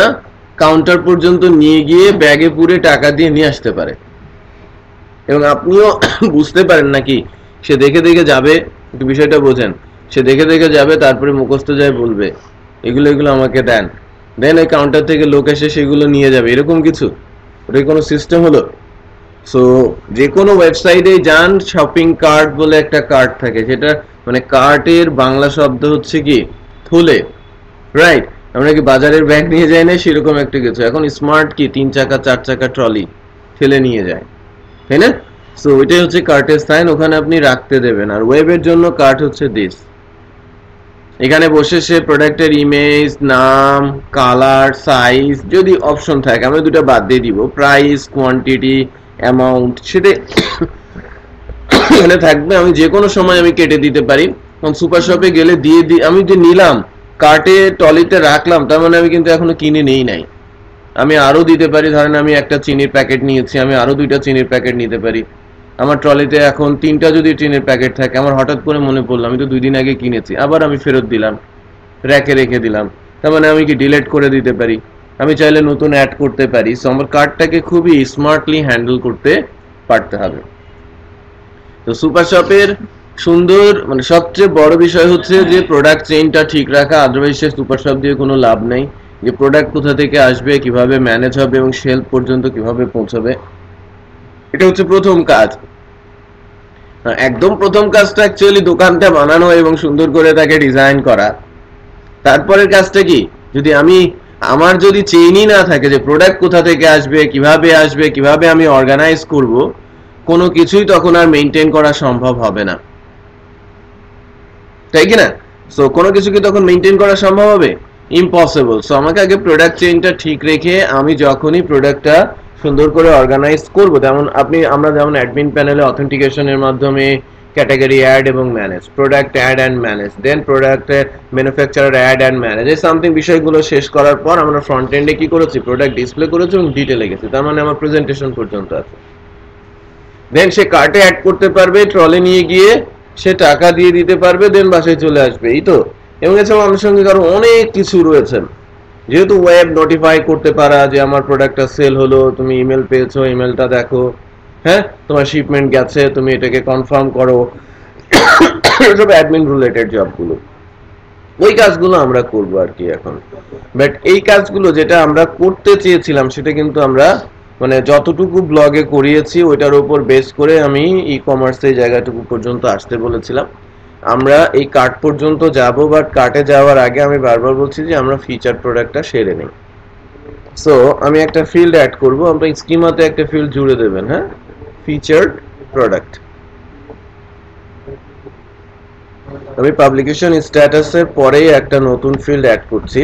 কাউন্টার পর্যন্ত নিয়ে গিয়ে ব্যাগে পুরে টাকা দিয়ে নিয়ে আসতে পারে, এবং আপনিও বুঝতে পারেন নাকি সে দেখে দেখে যাবে। একটু বিষয়টা বোঝেন, সে দেখে দেখে যাবে, তারপরে মুখস্থ যায় বলবে এগুলো আমাকে দেন, দেন ওই কাউন্টার থেকে লোক এসে সেগুলো নিয়ে যাবে, এরকম কিছু? ওটাই কোনো সিস্টেম হলো? সো যে কোনো ওয়েবসাইটে যান, শপিং কার্ট বলে একটা কার্ট থাকে, সেটা মানে কার্টের বাংলা শব্দ হচ্ছে কি থলে, রাইট? আমরা কি বাজারের ব্যাগ নিয়ে যাই না, সেরকম একটা কিছু। এখন স্মার্ট কি 3 চাকা 4 চাকা ট্রলি ঠেলে নিয়ে যায়, তাই না? সো ওইটাই হচ্ছে কার্টের সাইন, ওখানে আপনি রাখতে দেবেন। আর ওয়েবের জন্য কার্ট হচ্ছে দিস, এখানে বসে সে প্রোডাক্টের ইমেজ, নাম, কালার, সাইজ, যদি অপশন থাকে, আমরা দুটো বাদ দিয়ে দিব, প্রাইস, কোয়ান্টিটি, অ্যামাউন্ট, সেটা এখানে থাকবে। আমি যে কোনো সময় আমি কেটে দিতে পারি। কারণ সুপার শপে গেলে দিয়ে আমি যে নিলাম, কার্টে টলিতে রাখলাম, তার মানে আমি কিন্তু এখনো কিনে নেই নাই, আমি আরো দিতে পারি। ধরেন আমি একটা চিনির প্যাকেট নিয়েছি, আমি আরো 2টা চিনির প্যাকেট নিতে পারি। আমার ট্রলিতে এখন 3টা যদি চিনির প্যাকেট থাকে, আমার হঠাৎ করে মনে পড়লো আমি তো 2 দিন আগে কিনেছি, আবার আমি ফেরত দিলাম, র্যাকে রেখে দিলাম, তার মানে আমি কি ডিলিট করে দিতে পারি, আমি চাইলে নতুন অ্যাড করতে পারি। সো আমার কার্ডটাকে খুবই স্মার্টলি হ্যান্ডেল করতে পারতে হবে। তো সুপার শপের সুন্দর মানে সবচেয়ে বড় বিষয় হচ্ছে যে প্রোডাক্ট চেইনটা ঠিক রাখা, আদারওয়াইজ সে সুপার শপ দিয়ে কোনো লাভ নেই। যে প্রোডাক্ট কোথা থেকে আসবে, কিভাবে ম্যানেজ হবে এবং শেলফ পর্যন্ত কিভাবে পৌঁছবে, এটা হচ্ছে প্রথম কাজ। একদম প্রথম কাজটা অ্যাকচুয়ালি দোকানটা বানানো এবং সুন্দর করে তাকে ডিজাইন করা। তারপরের কাজটা কি, যদি আমার যদি চেইনই না থাকে যে প্রোডাক্ট কোথা থেকে আসবে, কিভাবে আমি অর্গানাইজ করব, কোনো কিছুই তখন আর মেইনটেইন করা সম্ভব হবে না, তাই কি না? সো কোনো কিছু কি তখন মেইনটেইন করা সম্ভব হবে? ইম্পসিবল। সো আমাকে আগে প্রোডাক্ট চেইনটা ঠিক রেখে আমি যখনই প্রোডাক্টটা সুন্দর করে অর্গানাইজ করব। যেমন আমরা যেমন অ্যাডমিন প্যানেলে অথেন্টিকেশনের মাধ্যমে ক্যাটাগরি অ্যাড এবং manage, product add and manage, then product manufacturer add and manage, এই সামথিং বিষয়গুলো শেষ করার পর আমরা ফ্রন্ট এন্ডে কি করেছি, প্রোডাক্ট ডিসপ্লে করেছি এবং ডিটেলে গেছি। তার মানে আমার প্রেজেন্টেশন পর্যন্ত আছে। দেন সে কার্টে অ্যাড করতে পারবে, ট্রলে নিয়ে গিয়ে সে টাকা দিয়ে দিতে পারবে, দেন বাসায় চলে আসবে, এই তো। এবং এছাড়াও আনুষঙ্গিক আরো অনেক কিছু রয়েছে, যেহেতু ওয়েব নোটিফাই করতে পারা যে আমার প্রোডাক্টটা সেল হলো, তুমি ইমেল পেয়েছো, ইমেলটা দেখো, হ্যাঁ তোমার শিপমেন্ট গেছে, তুমি এটাকে কনফার্ম করো, সব অ্যাডমিন রিলেটেড জবগুলো, ওই কাজগুলো আমরা করবো আর কি এখন। বাট এই কাজগুলো যেটা আমরা করতে চেয়েছিলাম সেটা কিন্তু আমরা মানে যতটুকু ব্লগে করিয়েছি ওইটার উপর বেস করে আমি ই কমার্স এই জায়গাটুকু পর্যন্ত আসতে বলেছিলাম। আমরা এই কার্ট পর্যন্ত যাব, বাট কার্টে যাওয়ার আগে আমি বারবার বলছি যে আমরা ফিচার প্রোডাক্টটা সেরে নিই। সো আমি একটা ফিল্ড অ্যাড করব, আমরা স্কিমাতে একটা ফিল্ড জুড়ে দেবেন, হ্যাঁ, ফিচার্ড প্রোডাক্ট। আমি পাবলিকেশন স্ট্যাটাসের পরেই একটা নতুন ফিল্ড অ্যাড করছি।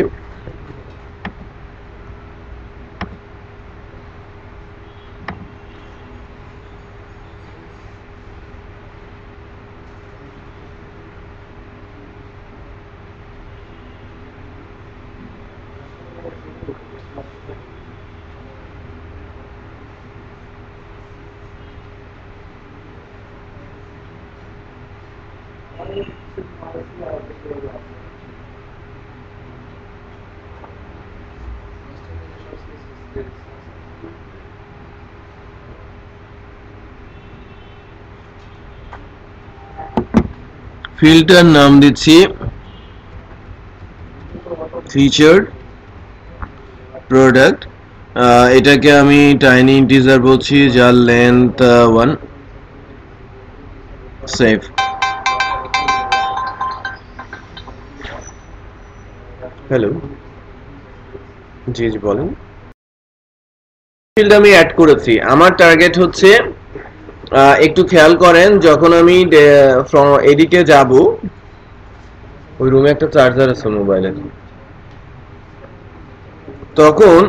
ফিল্ডটার নাম দিচ্ছি ফিচার্ড প্রোডাক্ট। এটাকে আমি টাইনি ইন্টিজার বলছি, যার লেন্থ 1। সেভ। হ্যালো, জি জি বলেন। ফিল্ড আমি অ্যাড করেছি, আমার টার্গেট হচ্ছে একটু খেয়াল করেন, যখন আমি এদিকে যাব, ওই রুমে একটা চার্জার আছে মোবাইলের, তখন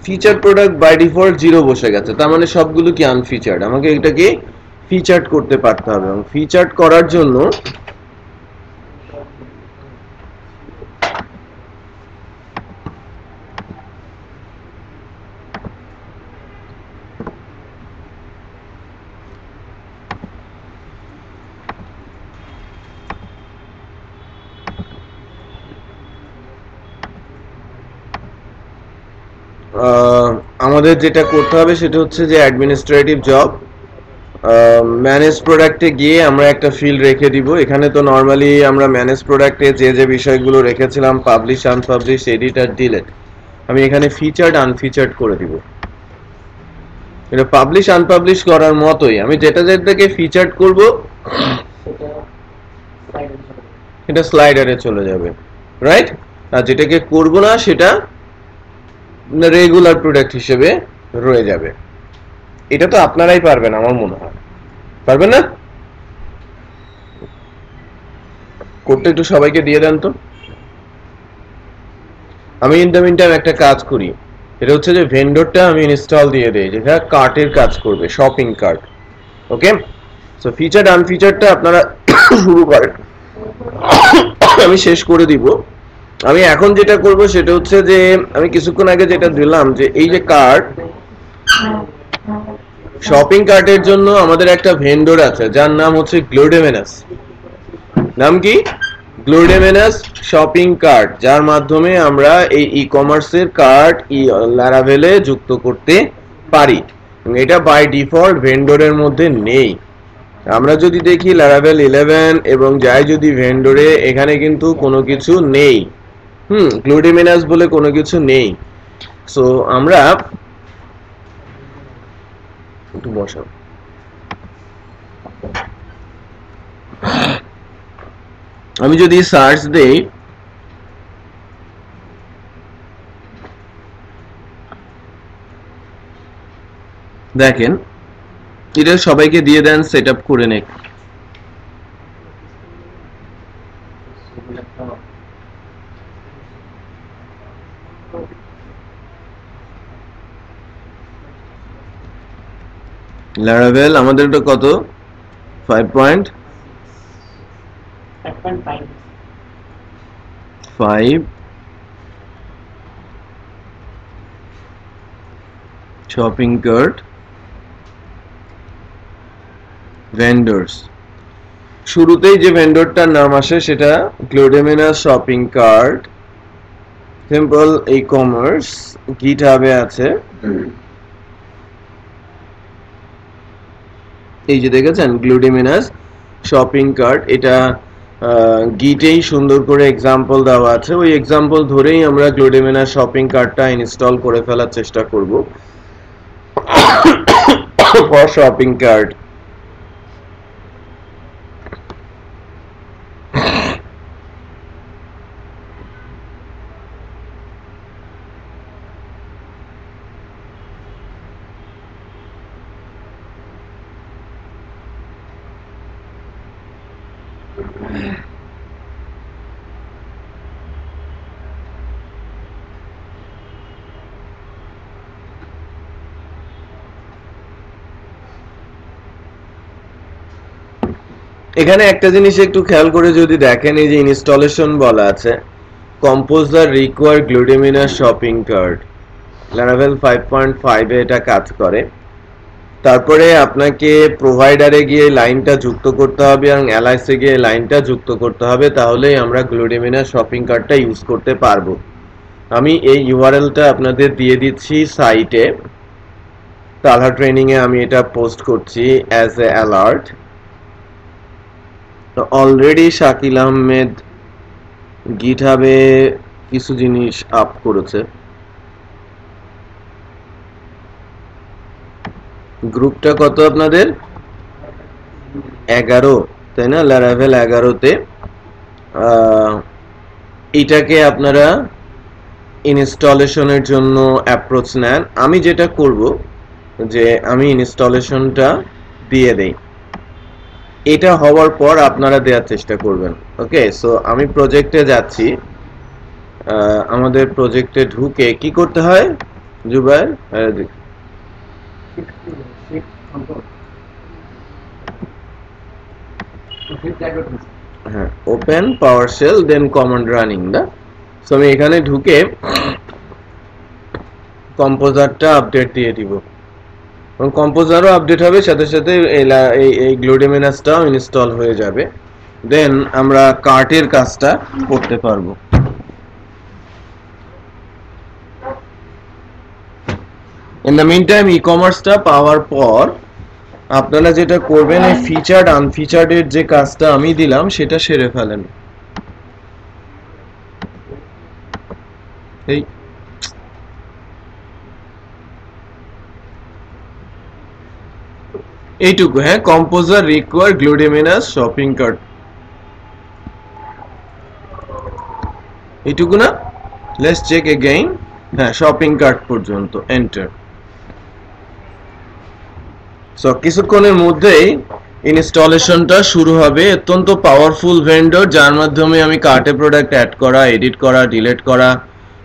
ফিচার প্রোডাক্ট বাই ডিফল্ট 0 বসে গেছে, তার মানে সবগুলো কি আনফিচার্ড। আমাকে এটাকে ফিচার্ড করতে পারতে হবে, এবং ফিচার্ড করার জন্য আমাদের যেটা করতে হবে সেটা হচ্ছে যে অ্যাডমিনিস্ট্রেটিভ জব, ম্যানেজ প্রোডাক্টে গিয়ে আমরা একটা ফিল্ড রেখে দিব। এখানে তো নর্মালি আমরা ম্যানেজ প্রোডাক্টে যে যে বিষয়গুলো রেখেছিলাম, পাবলিশ, আনপাবলিশ, এডিট আর ডিলিট, আমি এখানে ফিচার্ড আনফিচার্ড করে দিব। এটা পাবলিশ আনপাবলিশ করার মতোই, আমি যেটা যেটাকে ফিচার্ড করব এটা স্লাইডারে চলে যাবে, রাইট? আর যেটাকে করব না সেটা রেগুলার প্রোডাক্ট হিসেবে রয়ে যাবে। এটা তো আপনারাই পারবেন আমার মনে হয়, পারবেন না? করতে একটু সবাইকে দিয়ে দেন তো। আমি ইন দ্য মিন টাইম একটা কাজ করি, এটা হচ্ছে যে ভেন্ডরটা আমি ইনস্টল দিয়ে দেই, যেটা কার্টের কাজ করবে, শপিং কার্ট। ওকে, সো ফিচার্ড আনফিচার্ডটা আপনারা শুরু করেন, আমি শেষ করে দিব। আমি এখন যেটা করব সেটা হচ্ছে যে আমি কিছুক্ষণ আগে যেটা দিলাম, যে এই যে কার্ট, শপিং কার্টের জন্য আমাদের একটা ভেন্ডর আছে যার নাম হচ্ছে গ্লোডেমেনাস। নাম কি? গ্লোডেমেনাস শপিং কার্ট, যার মাধ্যমে আমরা এই ই কমার্সের কার্ট লারাভেলে যুক্ত করতে পারি। এটা বাই ডিফল্ট ভেন্ডরের মধ্যে নেই। আমরা যদি দেখি লারাভেল 11 এবং যাই যদি ভেন্ডরে, এখানে কিন্তু কোনো কিছু নেই, গ্লোডেমেনাস বলে কোনো কিছু নেই। সো আমরা একটু বসাও, আমি যদি সার্চ দেই, দেখেন এটা সবাইকে দিয়ে দেন, সেট আপ করে নেক। Laravel আমাদের এটা কত 5.5 শপিং কার্ট ভেন্ডরস। শুরুতেই যে ভেন্ডরটার নাম আসে সেটা Gloudemans shopping cart, simple e commerce, গিটহাবে আছে। এই যে দেখেছেন গ্লোডেমিনাস শপিং কার্ট, এটা গিটেই সুন্দর করে এক্সাম্পল দেওয়া আছে। ওই এক্সাম্পল ধরেই আমরা গ্লোডেমিনাস শপিং কার্টটা ইনস্টল করে ফেলার চেষ্টা করব ফর শপিং কার্ট। এখানে একটা জিনিস একটু খেয়াল করে যদি দেখেন, এই যে ইনস্টলেশন বলা আছে composer require গ্লোডেমিনাস shopping cart, Laravel 5.5 এ এটা কাজ করে। তারপরে আপনাকে প্রোভাইডারে গিয়ে লাইনটা যুক্ত করতে হবে এবং অ্যালাইসে গিয়ে লাইনটা যুক্ত করতে হবে, তাহলেই আমরা গ্লোডেমিনাস শপিং কার্টটা ইউজ করতে পারবো। আমি এই ইউআরএলটা আপনাদের দিয়ে দিচ্ছি সাইটে, তালহা ট্রেনিংয়ে আমি এটা পোস্ট করছি as a alert. Already Shakil Ahmed গিটহাবে কিছু জিনিস আপ করেছে। গ্রুপটা কত আপনাদের 11, তাই না? Laravel 11-তে এটাকে আপনারা ইনস্টলেশনের জন্য অ্যাপ্রোচ নেন। আমি যেটা করব যে আমি ইনস্টলেশনটা দিয়ে দেই, এটা হওয়ার পর আপনারা দেওয়ার চেষ্টা করবেন। ওকে, সো আমি প্রজেক্টে যাচ্ছি। আমাদের প্রজেক্টে ঢুকে কি করতে হয় জুবাইর? হ্যাঁ, ওপেন পাওয়ারশেল দেন কমান্ড রানিং না। সো আমি এখানে ঢুকে কম্পোজারটা আপডেট দিয়ে দিব এবং কম্পোজারও আপডেট হবে, সাথে সাথে এই গ্লোডেমিনাসটাও ইনস্টল হয়ে যাবে। দেন আমরা কার্টের কাজটা করতে পারবো। ইন দ্য মিন টাইম ই কমার্সটা পাওয়ার পর আপনারা যেটা করবেন, এই ফিচার্ড আনফিচার্ডের যে কাজটা আমি দিলাম সেটা সেরে ফেলেন। এই এইটুকু, হ্যাঁ, কম্পোজার রিকোয়ার গ্লোডেমিনাস শপিং কার্ট, এইটুকু না? Let's check again. হ্যাঁ, শপিং কার্ট পর্যন্ত এন্টার। সো কিছুক্ষণের মধ্যেই ইনস্টলেশনটা শুরু হবে। অত্যন্ত পাওয়ারফুল ভেন্ডর, যার মাধ্যমে আমি কার্টে প্রোডাক্ট অ্যাড করা, এডিট করা, ডিলিট করা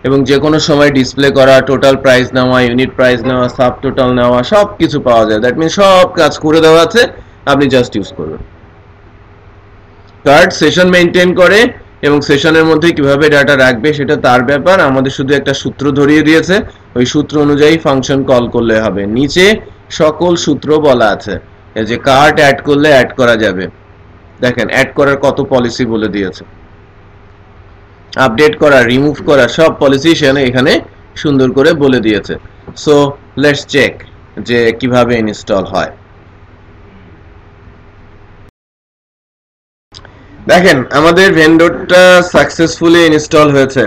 এবং যে কোনো সময় ডিসপ্লে করা, টোটাল প্রাইস নেওয়া, ইউনিট প্রাইস নেওয়া, সাব টোটাল নেওয়া, সব কিছু পাওয়া যায়। দ্যাট মিনস সব কাজ করে দেওয়া আছে, আপনি জাস্ট ইউজ করবেন। কার্ট সেশন মেনটেন করে এবং সেশনের মধ্যে কিভাবে ডাটা রাখবে সেটা তার ব্যাপার। আমাদের শুধু একটা সূত্র ধরিয়ে দিয়েছে, ওই সূত্র অনুযায়ী ফাংশন কল করলে হবে। নিচে সকল সূত্র বলা আছে, এই যে কার্ট অ্যাড করলে অ্যাড করা যাবে, দেখেন অ্যাড করার কত পলিসি বলে দিয়েছে, আপডেট করা, রিমুভ করা, সব পলিসি এখানে সুন্দর করে বলে দিয়েছে। সো লেটস চেক যে কিভাবে ইনস্টল হয়। দেখেন আমাদের ভেন্ডরটা সাকসেসফুলি ইনস্টল হয়েছে।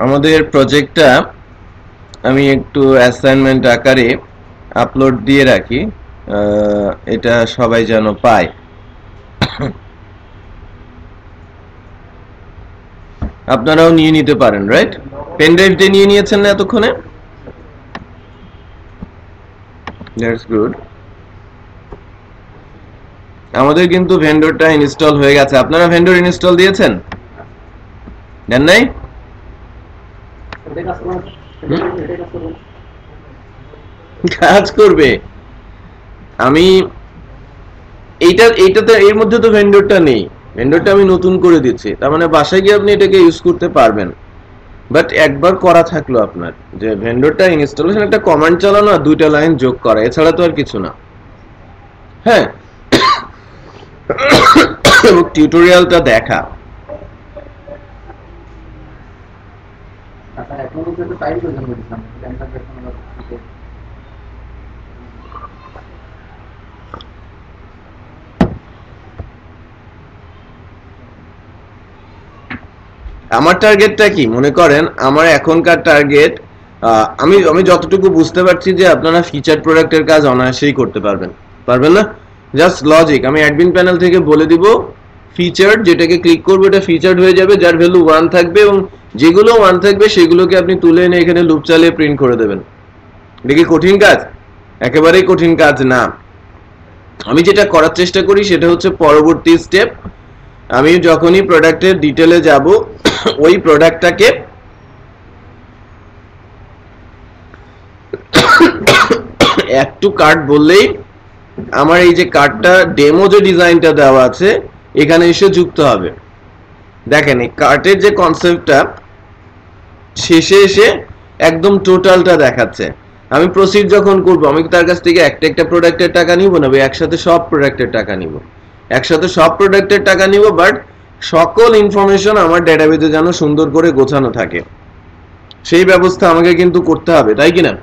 আমাদের প্রজেক্টটা আমি একটু অ্যাসাইনমেন্ট আকারে আপলোড দিয়ে রাখি, এটা সবাই যেন পায়। আপনারাও নিয়ে নিতে পারেন, রাইট? পেন ড্রাইভ দিয়ে নিয়ে নিয়েছেন না এতক্ষণে? That's good. আমাদের কিন্তু ভেন্ডরটা ইনস্টল হয়ে গেছে। আপনারা ভেন্ডর ইনস্টল দিয়েছেন? দেন নাই? কাজ করবে। আমি এইটাতে এর মধ্যে তো ভেন্ডরটা নেই, ভেন্ডরটা আমি নতুন করে দিচ্ছি, তার মানে বাসায় গিয়ে আপনি এটাকে ইউজ করতে পারবেন। বাট একবার করা থাকলো আপনার যে ভেন্ডরটা ইনস্টলেশন, একটা কমান্ড চালানো আর 2টা লাইন যোগ করা, এছাড়া তো আর কিছু না। হ্যাঁ, এবং টিউটোরিয়ালটা দেখা। আমার টার্গেটটা কি মনে করেন, আমার এখনকার টার্গেট, আমি আমি যতটুকু বুঝতে পারছি যে আপনারা ফিচার প্রোডাক্টের কাজ অনায়াসেই করতে পারবেন, পারবেন না? জাস্ট লজিক, আমি অ্যাডমিন প্যানেল থেকে বলে দিব ফিচার, যেটাকে ক্লিক করবো এটা ফিচার্ড হয়ে যাবে, যার ভ্যালু 1 থাকবে, এবং যেগুলো 1 থাকবে সেগুলোকে আপনি তুলে এনে এখানে লুপ চালিয়ে প্রিন্ট করে দেবেন। এটা কি কঠিন কাজ? একেবারেই কঠিন কাজ না। আমি যেটা করার চেষ্টা করি সেটা হচ্ছে পরবর্তী স্টেপ, আমি যখনই প্রোডাক্টের ডিটেলে যাব ওই প্রোডাক্টটাকে অ্যাড টু কার্ট বললেই আমার এই যে কার্টটা ডেমো যে ডিজাইনটা দেওয়া আছে এখানে এসে যুক্ত হবে। দেখেন এই কার্টের যে কনসেপ্টটা শেষে এসে একদম টোটালটা দেখাচ্ছে। আমি প্রসিড যখন করব, আমি তার কাছ থেকে একটা একটা প্রোডাক্টের টাকা নিব না, একসাথে সব প্রোডাক্টের টাকা নিব, একসাথে সব প্রোডাক্টের টাকা নিব, বাট সকল ইনফরমেশন আমার ডেটাবেজে যেন সুন্দর করে গোছানো থাকে, সেই ব্যবস্থা আমাকে কিন্তু করতে হবে, তাই কিনা?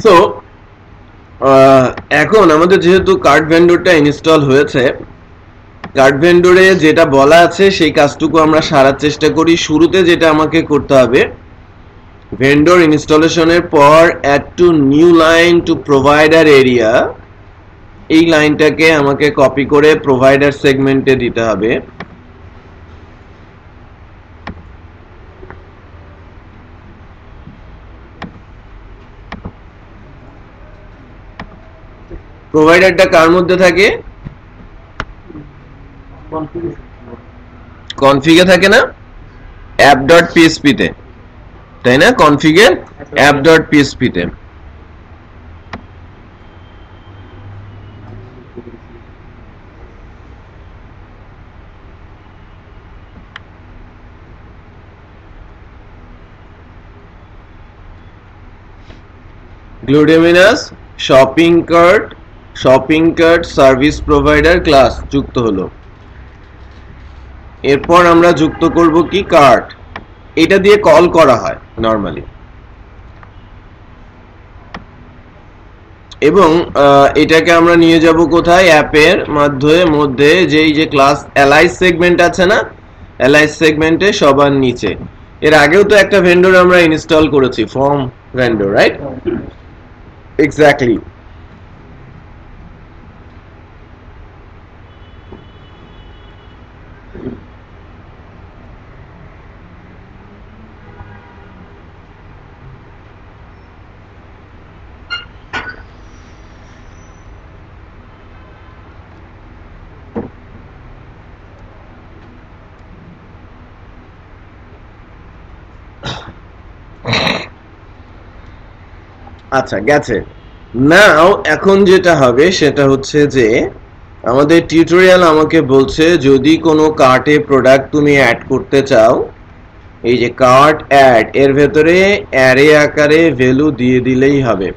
সো এখন আমাদের যেহেতু কার্ড ভেন্ডরটা ইনস্টল হয়েছে, কার্ড ভেন্ডরে যেটা বলা আছে সেই কাজটুকু আমরা সারার চেষ্টা করি। শুরুতে যেটা আমাকে করতে হবে, ভেন্ডর ইনস্টলেশনের পর add to new line to provider area, এই লাইনটাকে আমাকে কপি করে প্রোভাইডার সেগমেন্টে দিতে হবে। প্রোভাইডারটা কার মধ্যে থাকে? কনফিগে থাকে না, app.php তে, তাই না? কনফিগে app.php তে। Gloudemans shopping cart service provider class যুক্ত হলো। এরপর আমরা যুক্ত করব কি কার্ট, এটা দিয়ে কল করা হয় নরমালি, এবং এটাকে আমরা নিয়ে যাব কোথায়? অ্যাপের মধ্যে যেই যে ক্লাস অ্যালাইজ সেগমেন্ট আছে না, অ্যালাইজ সেগমেন্টে সবার নিচে। এর আগেও তো একটা ভেন্ডর আমরা ইনস্টল করেছি, ফর্ম ভেন্ডর, রাইট? এক্স্যাক্টলি। আচ্ছা গেছে। নাও এখন যেটা হবে সেটা হচ্ছে যে আমাদের টিউটোরিয়াল আমাকে বলছে যদি কোনো কার্টে প্রোডাক্ট তুমি অ্যাড করতে চাও, এই যে কার্ট অ্যাড এর ভেতরে অ্যারে আকারে ভ্যালু দিয়ে দিলেই হবে,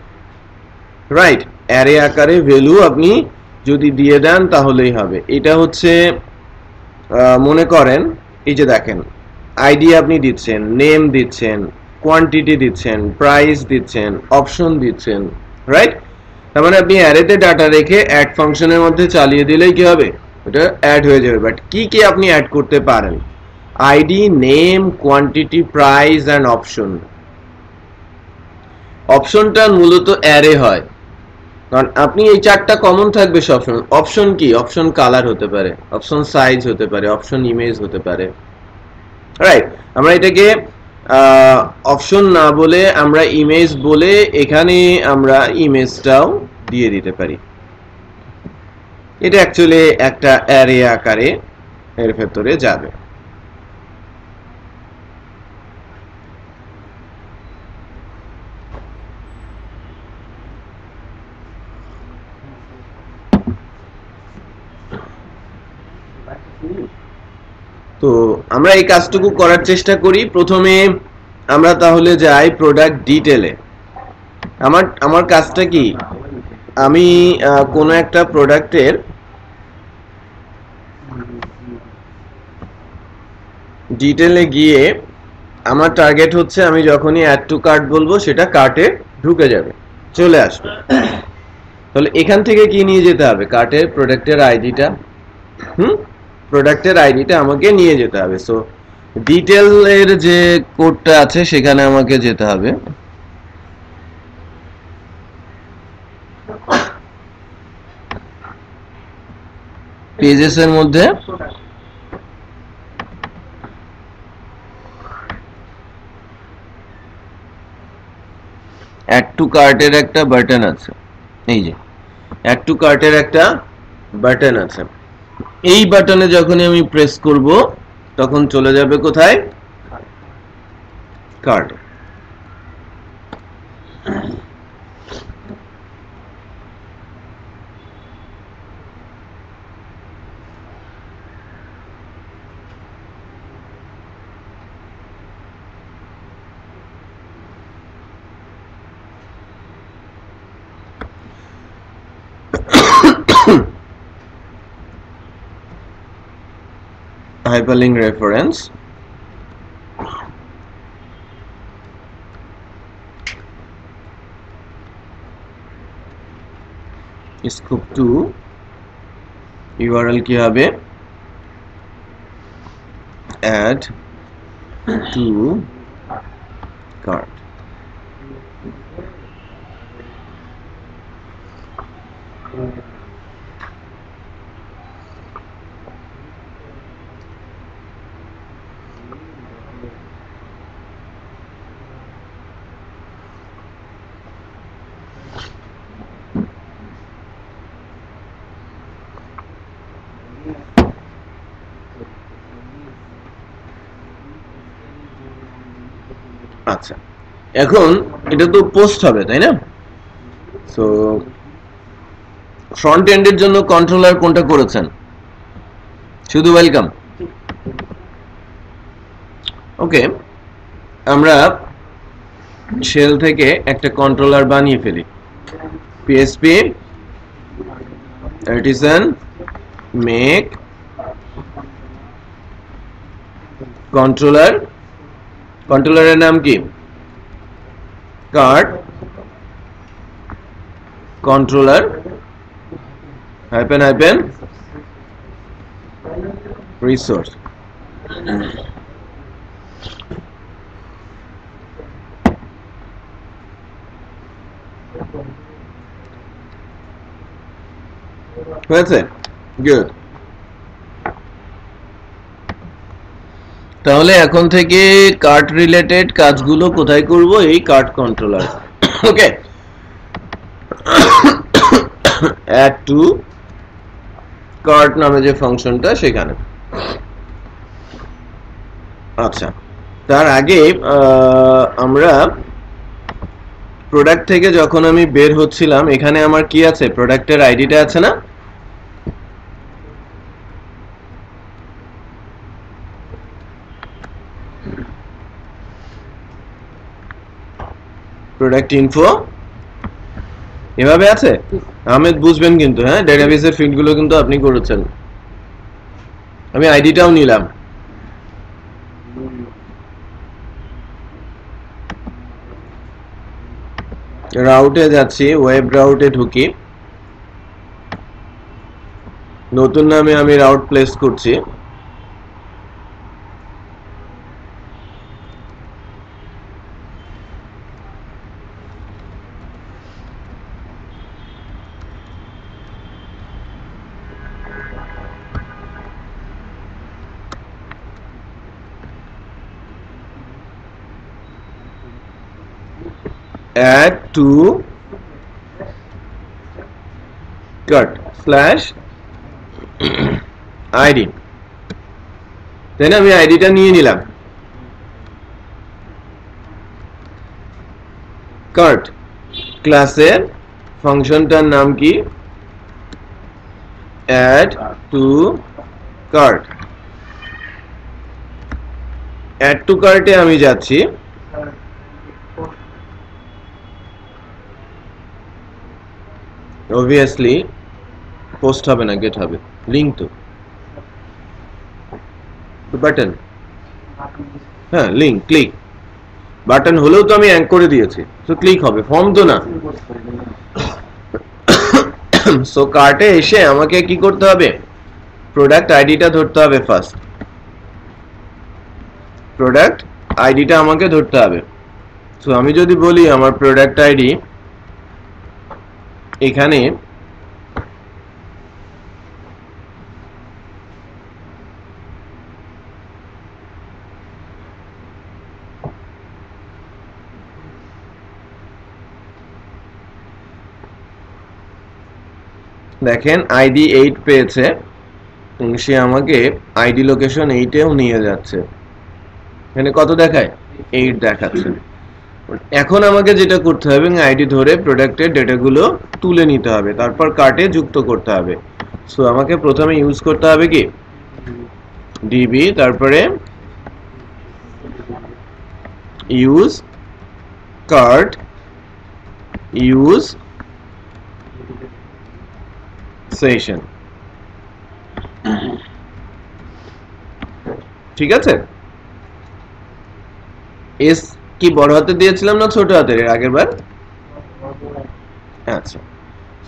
রাইট? অ্যারে আকারে ভ্যালু আপনি যদি দিয়ে দেন তাহলেই হবে। এটা হচ্ছে মনে করেন এই যে দেখেন আইডি আপনি দিচ্ছেন, নেম দিচ্ছেন, কোয়ান্টিটি দিচ্ছেন, প্রাইস দিচ্ছেন, অপশন দিচ্ছেন, রাইট? তার মানে আপনি অ্যারেতে ডাটা রেখে অ্যাড ফাংশনের মধ্যে চালিয়ে দিলেই কি হবে, ওটা অ্যাড হয়ে যাবে। বাট কি কি আপনি অ্যাড করতে পারেন? ID, name, quantity, price and option. অপশনটা মূলত অ্যারে হয়, কারণ আপনি এই চারটা কমন থাকবে সবসময়। অপশন কি? অপশন কালার হতে পারে, অপশন সাইজ হতে পারে, অপশন ইমেজ হতে পারে, রাইট? আমরা এটাকে অপশন না বলে আমরা ইমেজ বলে এখানে আমরা ইমেজটাও দিয়ে দিতে পারি। এটা অ্যাকচুয়ালি একটা অ্যারে আকারে এর ভেতরে যাবে। তো আমরা এই কাজটুকু করার চেষ্টা করি। প্রথমে আমরা তাহলে যাই প্রোডাক্ট ডিটেলে। আমার কাজটা কি, আমি কোনো একটা প্রোডাক্টের ডিটেলে গিয়ে আমার টার্গেট হচ্ছে আমি যখনই অ্যাড টু কার্ট বলবো সেটা কার্টে ঢুকে যাবে, চলে আসবে। তাহলে এখান থেকে কি নিয়ে যেতে হবে? কার্টের প্রোডাক্টের আইডিটা, প্রোডাক্টের আইডিটা আমাকে নিয়ে যেতে হবে। সো ডিটেলের যে কোডটা আছে সেখানে আমাকে যেতে হবে। পেজেস এর মধ্যে অ্যাড টু কার্টের একটা বাটন আছে, এই যে অ্যাড টু কার্টের একটা বাটন আছে। এই বাটনে যখনই আমি প্রেস করব তখন চলে যাবে কোথায়? Cart. Hyperlink reference, scope 2 URL কি হবে? add to cart। আচ্ছা, এখন এটা তো পোস্ট হবে, তাই না? সো ফ্রন্ট এন্ডের জন্য কন্ট্রোলার কোনটা করেছেন? শুধু ওয়েলকাম। ওকে, আমরা শেল থেকে একটা কন্ট্রোলার বানিয়ে ফেলি। পিএসপি artisan make কন্ট্রোলার, কন্ট্রোলারের নাম কি? Cart controller hyphen hyphen resource. হয়েছে? গুড। তাহলে এখন থেকে কার্ট রিলেটেড কাজগুলো কোথায় করব? এই cart controller. Okay, add to cart নামে যে ফাংশনটা সেখানে। আচ্ছা, তার আগে আমরা প্রোডাক্ট থেকে যখন আমি বের হচ্ছিলাম এখানে আমার কি আছে? প্রোডাক্টের আইডিটা আছে না? প্রোডাক্ট ইনফো এভাবে আছে। আহমেদ বুঝবেন কিন্তু, হ্যাঁ, ডেটাবেসের ফিল্ডগুলো কিন্তু আপনি করেছেন। আমি আইডিটাও নিলাম। রাউটে যাচ্ছি, ওয়েব রাউটে ঢুকি, নতুন নামে আমি রাউট প্লেস করছি। add to cart slash id, তাই না? আমি আইডিটা নিয়ে নিলাম। কার্ট ক্লাসের ফাংশনটার নাম কি? add to cart। add to cart এ আমি যাচ্ছি, obviously পোস্ট হবে না, গেট হবে, লিংক তো বাটন, হ্যাঁ লিংক, ক্লিক বাটন হলেও তো আমি অ্যাঙ্ক করে দিয়েছি, তো ক্লিক হবে, ফর্ম তো না। সো কার্টে এসে আমাকে কি করতে হবে? প্রোডাক্ট আইডিটা ধরতে হবে ফার্স্ট, প্রোডাক্ট আইডিটা আমাকে ধরতে হবে। সো আমি যদি বলি আমার প্রোডাক্ট আইডি এখানে দেখেন আইডি 8 পেয়েছে, সে আমাকে আইডি লোকেশন 8এও নিয়ে যাচ্ছে। এখানে কত দেখায়? 8 দেখাচ্ছে। এখন আমাকে যেটা করতে হবে, আইডি ধরে প্রোডাক্টের ডেটাগুলো তুলে নিতে হবে, তারপর কার্টে যুক্ত করতে হবে। সো আমাকে প্রথমে ইউজ করতে হবে কি? ডিবি, তারপরে ইউজ কার্ট, ইউজ সেশন, ঠিক আছে? এস কি বড় হাতে দিয়েছিলাম না ছোট হাতের এর আগের বার? আচ্ছা,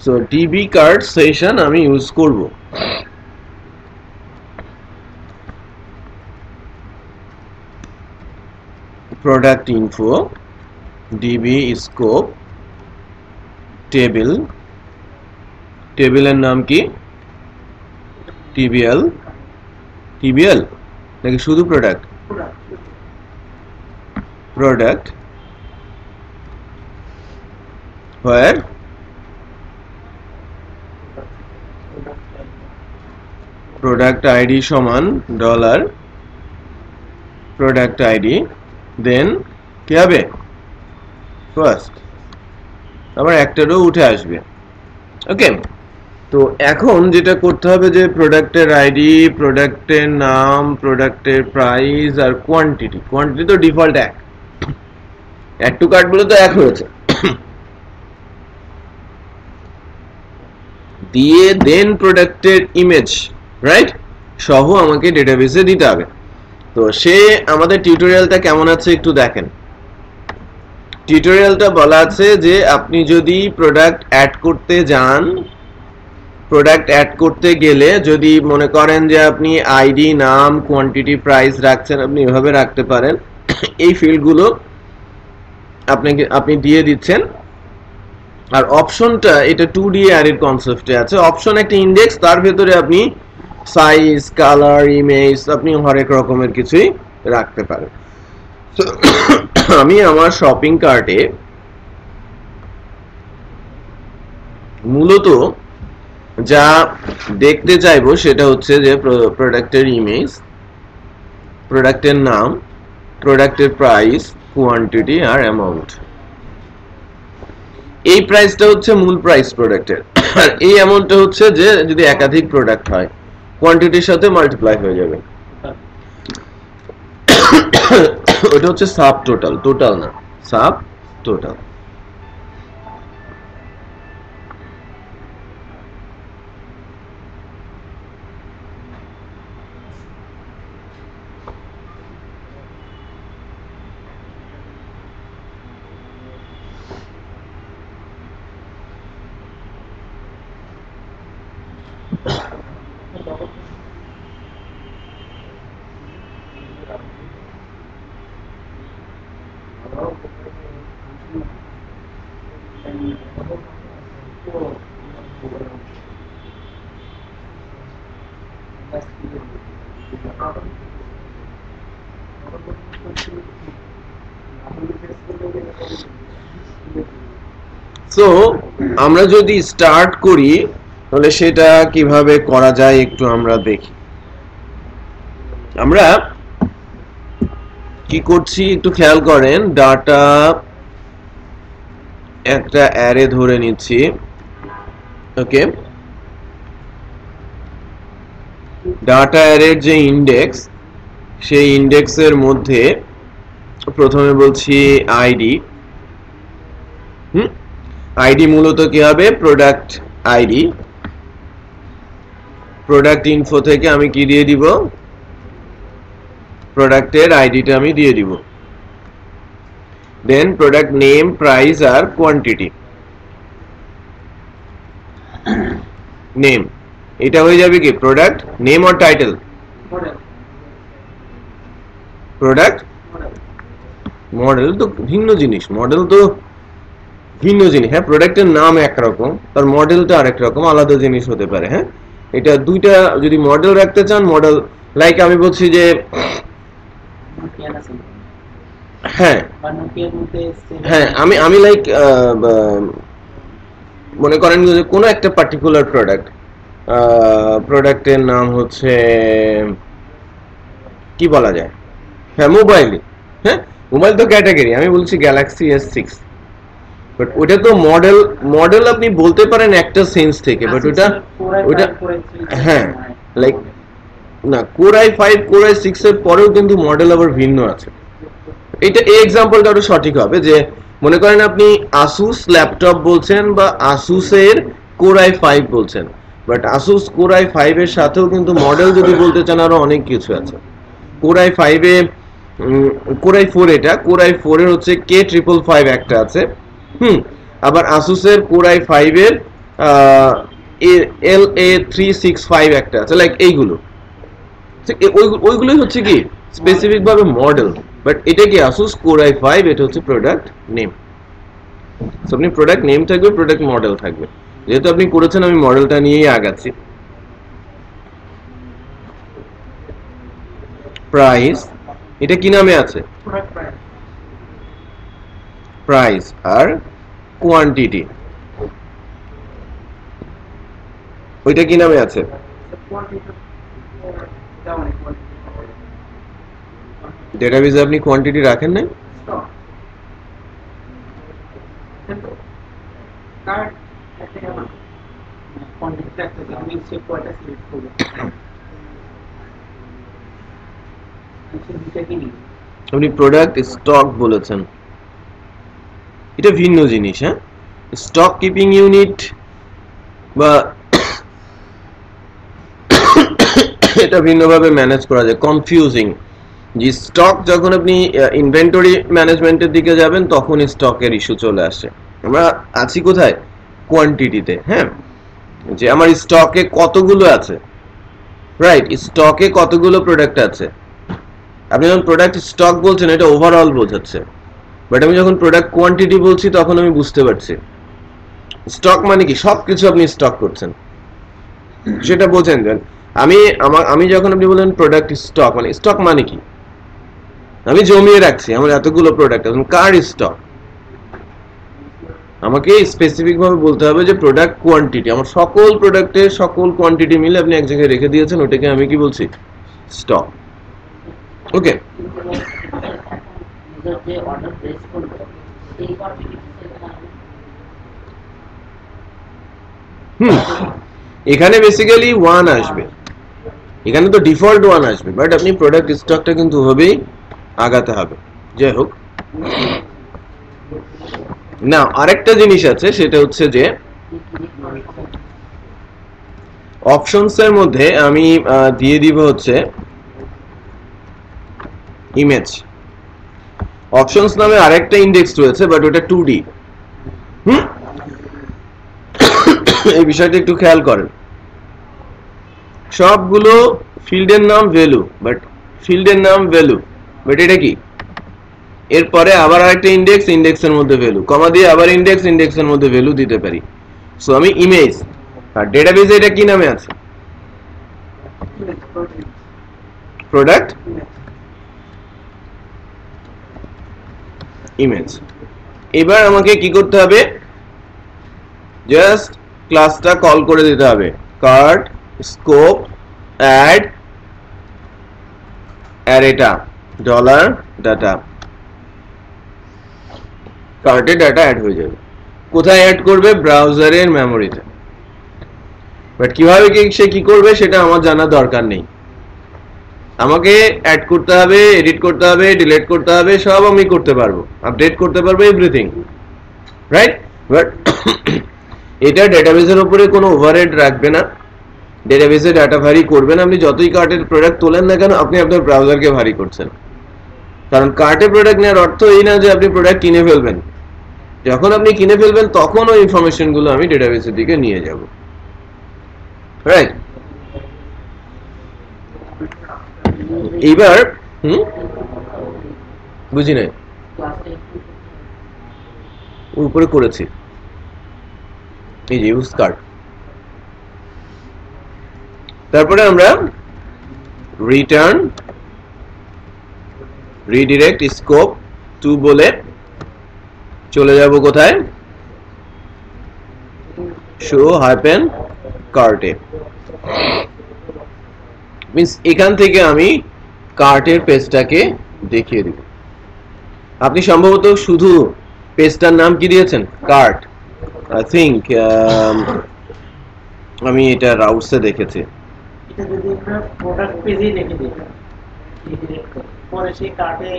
সো ডিবি কার্ড সেশন আমি ইউজ করব। Product info, DB scope, table, টেবিলের নাম কি? টিবিএল, টিবিএল নাকি শুধু product? Product where product id সমান ডলার product id, দেন কি হবে? ফার্স্ট, আবার একটা রো উঠে আসবে। ওকে, তো এখন যেটা করতে হবে যে প্রোডাক্টের আইডি, প্রোডাক্টের নাম, প্রোডাক্টের প্রাইস আর কোয়ান্টিটি, কোয়ান্টিটি তো ডিফল্ট এক, অ্যাড টু কার্ট বলে তো এক হয়েছে, দিয়ে দেন প্রোডাক্টের ইমেজ রাইট সহ আমাকে ডেটাবেসে দিতে হবে। তো সে আমাদের টিউটোরিয়ালটা কেমন আছে একটু দেখেন। টিউটোরিয়ালটা বলা আছে যে আপনি যদি প্রোডাক্ট অ্যাড করতে যান, প্রোডাক্ট অ্যাড করতে গেলে যদি মনে করেন যে আপনি আইডি, নাম, কোয়ান্টিটি, প্রাইস রাখছেন, আপনি এভাবে রাখতে পারেন। এই ফিল্ডগুলো আপনি দিয়ে দিচ্ছেন। আর অপশনটা এটা 2D অ্যারের কনসেপ্টে আছে। অপশন একটা ইন্ডেক্স, তার ভেতরে আপনি সাইজ, কালার, ইমেজ আপনি হরেক রকমের কিছুই রাখতে পারেন। আমি আমার শপিং কার্টে মূলত যা দেখতে চাইবো সেটা হচ্ছে যে প্রোডাক্টের ইমেজ, প্রোডাক্টের নাম, প্রোডাক্টের প্রাইস, কোয়ান্টিটি আর অ্যামাউন্ট। এই প্রাইসটা হচ্ছে মূল প্রাইস প্রোডাক্টের, আর এই অ্যামাউন্টটা হচ্ছে যে যদি একাধিক প্রোডাক্ট হয় কোয়ান্টিটির সাথে মাল্টিপ্লাই হয়ে যাবে। ওটা হচ্ছে সাব টোটাল, টোটাল না, সাব টোটাল। সো আমরা যদি স্টার্ট করি তাহলে সেটা কিভাবে করা যায় একটু আমরা দেখি। আমরা কি করছি একটু খেয়াল করেন, ডাটা একটা অ্যারে ধরে নিচ্ছি, ওকে। ডাটা অ্যারের যে ইন্ডেক্স, সেই ইন্ডেক্সের মধ্যে প্রথমে বলছি আইডি। আইডি মূলত কি হবে, প্রোডাক্ট আইডি। প্রোডাক্ট ইনফো থেকে আমি কি দিয়ে দিব, প্রোডাক্টের আইডিটা আমি দিয়ে দিব। দেন প্রোডাক্ট নেম, প্রাইস আর কোয়ান্টিটি। নেম, এটা হয়ে যাবে কি প্রোডাক্ট নেম আর টাইটেল, প্রোডাক্ট মডেল তো ভিন্ন জিনিস, মডেল তো ভিন্ন জিনিস। হ্যাঁ, প্রোডাক্টের নাম একরকম, তার মডেলটা আরেক রকম, আলাদা জিনিস হতে পারে। হ্যাঁ, এটা দুইটা যদি মডেল রাখতে চান, মডেল লাইক আমি বলছি যে হ্যাঁ হ্যাঁ আমি লাইক মনে করেন যে কোনো একটা পার্টিকুলার প্রোডাক্টের নাম হচ্ছে কি বলা যায়, হ্যাঁ মোবাইল। হ্যাঁ, মোবাইল তো ক্যাটাগরি, আমি বলছি গ্যালাক্সি S6, বাট ওটা তো মডেল। মডেল আপনি বলতে পারেন একটা সেন্স থেকে, বাট ওটা হ্যাঁ লাইক না, Core i5 Core i6 এর পরেও কিন্তু মডেল আবার ভিন্ন আছে। এটা এই এক্সাম্পলটা আরো সঠিক হবে যে মনে করেন আপনি Asus ল্যাপটপ বলছেন বা Asus এর Core i5 বলছেন, বাট Asus Core i5 এর সাথেও কিন্তু মডেল যদি বলতে চান আরো অনেক কিছু আছে। Core i5 এ Core i4, এটা Core i4 এর হচ্ছে K555 একটা আছে। আবার Asus এর Core i5 এর LA365 একটা আছে, লাইক এইগুলো ওইগুলোই হচ্ছে কি স্পেসিফিক ভাবে মডেল, বাট এটা কি Asus Core i5, এটা হচ্ছে প্রোডাক্ট নেম। সো আপনি প্রোডাক্ট নেম থাকবে, প্রোডাক্ট মডেল থাকবে। যেহেতু আপনি করেছেন, আমি মডেলটা নিয়েই আগাচ্ছি। প্রাইস, এটা কি নামে আছে, প্রাইস আর কোয়ান্টিটি, ওইটা কি নামে আছে, ডেটাবেজে আপনি কোয়ান্টিটি রাখেন নাই? আপনি প্রোডাক্ট স্টক বলেছেন, এটা ভিন্ন জিনিস। হ্যাঁ, স্টক কিপিং ইউনিট বা এটা ভিন্নভাবে ম্যানেজ করা যায়। কনফিউজিং যে স্টক, যখন আপনি ইনভেন্টরি ম্যানেজমেন্টের দিকে যাবেন তখন স্টকের ইস্যু চলে আসে। আমরা আছি কোথায়, কোয়ান্টিটিতে। হ্যাঁ, যে আমার স্টকে কতগুলো আছে, রাইট, স্টকে কতগুলো প্রোডাক্ট আছে। আপনি যখন প্রোডাক্ট স্টক বলছেন এটা ওভারঅল বোঝাচ্ছে, বাট আমি যখন প্রোডাক্ট কোয়ান্টিটি বলছি তখন আমি বুঝতে পারছি স্টক মানে কি সবকিছু আপনি স্টক করছেন, সেটা বোঝেন। আমি যখন আপনি বলেন প্রোডাক্ট স্টক, মানে স্টক মানে কি, আমি জমিয়ে রাখছি আমার এতগুলো প্রোডাক্ট, এখন কার স্টক, আমাকে স্পেসিফিক ভাবে বলতে হবে যে প্রোডাক্ট কোয়ান্টিটি, আমার সকল প্রোডাক্টের সকল কোয়ান্টিটি মিলে আপনি এক জায়গায় রেখে দিয়েছেন, ওটাকে আমি কি বলছি, স্টক। ওকে, এখানে বেসিক্যালি 1 আসবে, এখানে তো ডিফল্ট 1 আসবে, বাট আপনি প্রোডাক্ট স্টকটা কিন্তু হবেই আগাতে হবে। যাই হোক, না আরেকটা জিনিস আছে, সেটা হচ্ছে যে অপশনস এর মধ্যে আমি দিয়ে দিব হচ্ছে ইমেজ। অপশনস নামে আরেকটা ইন্ডেক্স রয়েছে, বাট ওটা 2D। এই বিষয়টা একটু খেয়াল করেন, সবগুলো ফিল্ডের নাম ভ্যালু, বাট ফিল্ডের নাম ভ্যালু, বাট এটা কি, এরপরে আবার আরেকটা ইন্ডেক্স, ইন্ডেক্সের মধ্যে ভ্যালু, কমা দিয়ে আবার ইন্ডেক্স, ইন্ডেক্সের মধ্যে ভ্যালু দিতে পারি। সো আমি ইমেজ, আর ডেটাবেজে এটা কি নামে আছে, প্রোডাক্ট ইমেজ। এবার আমাকে কি করতে হবে, জাস্ট ক্লাসটা কল করে দিতে হবে, কার্ট স্কোপ অ্যাড অ্যারেটা ডলার ডাটা, কার্টে ডাটা অ্যাড হয়ে যাবে। কোথায় অ্যাড করবে, ব্রাউজারের মেমোরিতে। বাট কিভাবে সে কি করবে সেটা আমার জানার দরকার নেই, আমাকে অ্যাড করতে হবে, এডিট করতে হবে, ডিলিট করতে হবে, সব আমি করতে পারবো, আপডেট করতে পারবো, এভরিথিং, রাইট। বাট এটা ডেটাবেসের উপরে কোনো ওভারহেড রাখবে না, ডেটাবেসে ডাটা ভারী করবে না। আপনি যতই কার্টের প্রোডাক্ট তোলেন না কেন, আপনি আপনার ব্রাউজারকে ভারী করছেন। কারণ কার্টে প্রোডাক্ট নেওয়ার অর্থ এই না যে আপনি প্রোডাক্ট কিনে ফেলবেন, যখন আপনি কিনে ফেলবেন তখন ওই ইনফরমেশন গুলো আমি ডেটাবেসের দিকে নিয়ে যাব, রাইট। এইবার বুঝি নাই, উপরে করেছি এই যে ইউজ কার্ড। তারপরে আমরা রিটার্ন রিডিরেক্ট স্কোপ টু বলে চলে যাব কোথায়, শো হাইপেন কার্টে। মিন্স এখান থেকে আমি কার্টের পেজটাকে দেখিয়ে দিব। আপনি সম্ভবত শুধু পেজটার নাম কি দিয়েছেন, কার্ট। আই থিংক আমি এটা রাউটসে দেখেছি। এটা যদি আমরা প্রোডাক্ট পেজে রেখে দিই পরে সেই কার্টে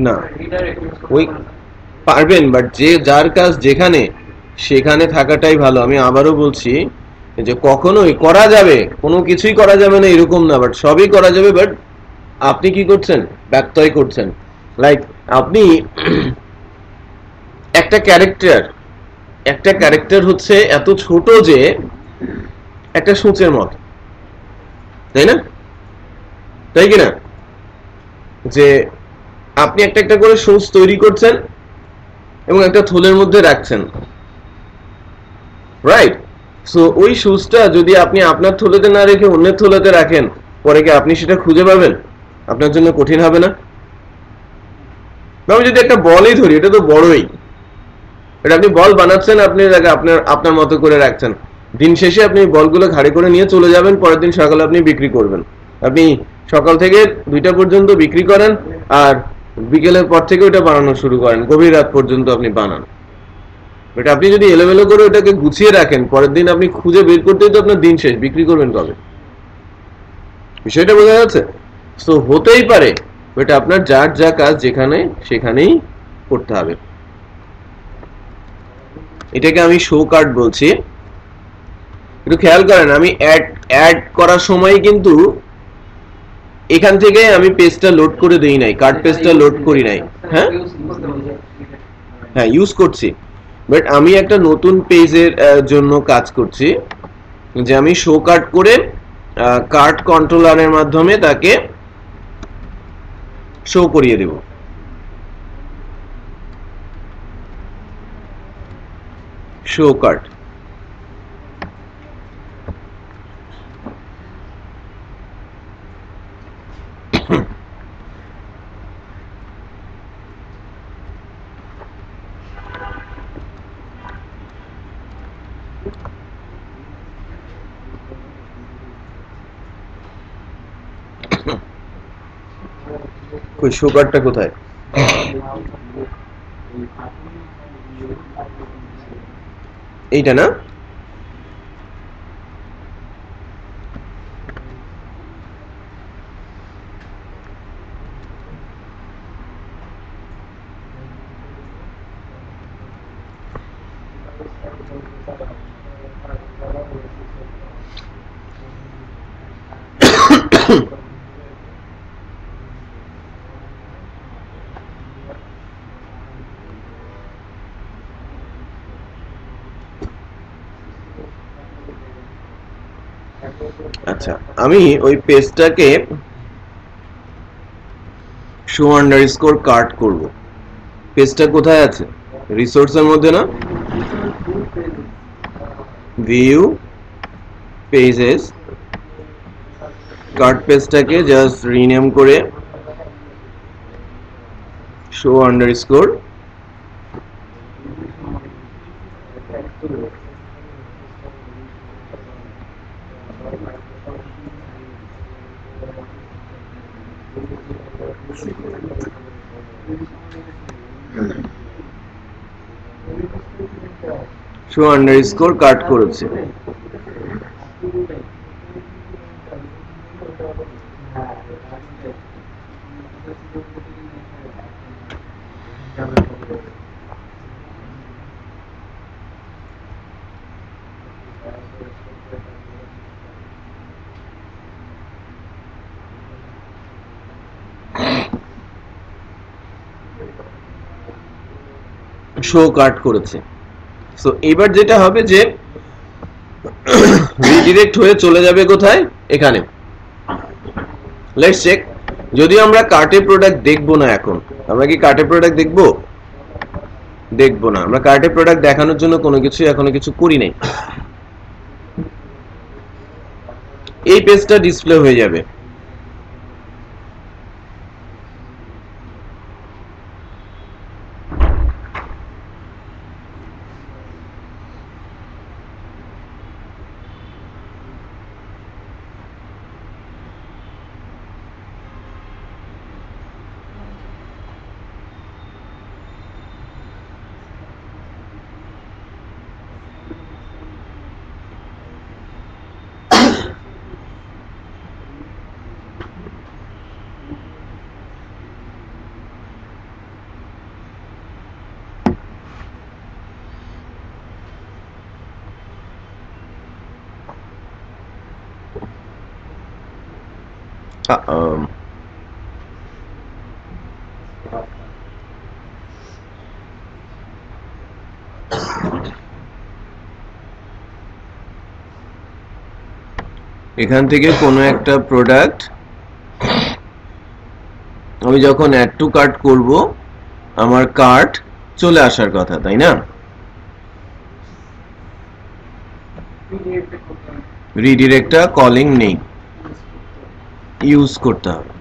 না ওই পারবেন, বাট যে যার কাজ যেখানে সেখানে থাকাটাই ভালো। আমি আবারও বলছি যে কখনোই করা যাবে, কোনো কিছুই করা যাবে না এরকম না, বাট সবই করা যাবে। বাট আপনি কি করছেন, ব্যত্যয় করছেন। লাইক আপনি একটা ক্যারেক্টার হচ্ছে এত ছোট যে একটা সূচের মত, তাই না, তাই কিনা, যে আপনি একটা একটা করে সূচ তৈরি করছেন এবং একটা থলের মধ্যে রাখছেন, রাইট। সো ওই সূচটা যদি আপনি আপনার থলেতে না রেখে অন্যের থলেতে রাখেন, পরে কি আপনি সেটা খুঁজে পাবেন? আপনার জন্য কঠিন হবে না? আমি যদি একটা বলই ধরি, এটা তো বড়ই, এটা আপনি বল বানাচ্ছেন, আপনি আপনার মতো করে রাখছেন, দিন শেষে আপনি বলগুলো ঘাড়ে করে নিয়ে চলে যাবেন, পরের দিন সকালে আপনি বিক্রি করবেন। আপনি সকাল থেকে 2টা পর্যন্ত বিক্রি করেন, আর বিকেলের পর থেকে ওটা বানানো শুরু করেন, গভীর রাত পর্যন্ত আপনি বানান। এটা আপনি যদি এলোমেলো করে ওটাকে গুছিয়ে রাখেন, পরের দিন আপনি খুঁজে বের করতেই তো আপনার দিন শেষ, বিক্রি করবেন কবে? বিষয়টা বোঝা যাচ্ছে? তো হতেই পারে এটা আপনার যার যা কাজ যেখানে সেখানেই করতে হবে। এটাকে আমি শো কার্ড বলছি। একটু খেয়াল করেন, আমি অ্যাড করার সময় কিন্তু এখান থেকে আমি পেজটা লোড করে দেই নাই, কার্ড পেজটা লোড করি নাই। হ্যাঁ হ্যাঁ ইউজ করছি, বাট আমি একটা নতুন পেজের জন্য কাজ করছি, যে আমি শো কার্ড করে কার্ড কন্ট্রোলারের মাধ্যমে তাকে শো করিয়ে দেব। শো কার্ড কই শো কার্ডটা কোথায়? এইটা না? আচ্ছা, আমি ওই পেজটাকে শো আন্ডারস্কোর কার্ড করব। পেজটা কোথায় আছে? রিসোর্সের মধ্যে না? ভিউ পেজেস, কার্ট পেজটাকে জাস্ট রিনেম করে শো আন্ডারস্কোর শো আন্ডারস্কোর কাট করেছে। শো কাট করেছে। সো এবার যেটা হবে যে রিডিরেক্ট হয়ে চলে যাবে কোথায়, এখানে। Let's check. যদি আমরা কার্টে প্রোডাক্ট দেখবো না, এখন আমরা কি কার্টে প্রোডাক্ট দেখবো? দেখবো না। আমরা কার্টে প্রোডাক্ট দেখানোর জন্য কোনো কিছু এখনো কিছু করি নাই। এই পেজটা ডিসপ্লে হয়ে যাবে। এখান থেকে কোনো একটা প্রোডাক্ট আমি যখন অ্যাড টু কার্ট করব, আমার কার্ট চলে আসার কথা, তাই না? রিডিরেক্টটা কলিং নেই, ইউজ করতে হবে।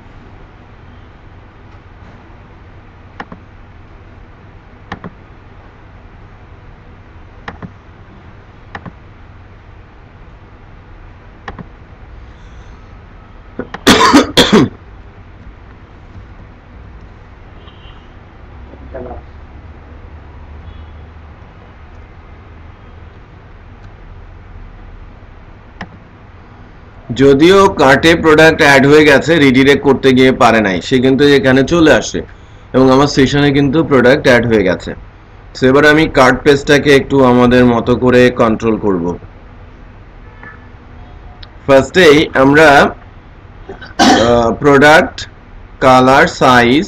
যদিও কার্টে প্রোডাক্ট অ্যাড হয়ে গেছে, রিডিরেক্ট করতে গিয়ে পারে নাই, সে কিন্তু এখানে চলে আসে এবং আমার সেশনে কিন্তু প্রোডাক্ট অ্যাড হয়ে গেছে। সো এবার আমি কার্ট পেজটাকে একটু আমাদের মতো করে কন্ট্রোল করব। ফার্স্টেই আমরা প্রোডাক্ট, কালার, সাইজ,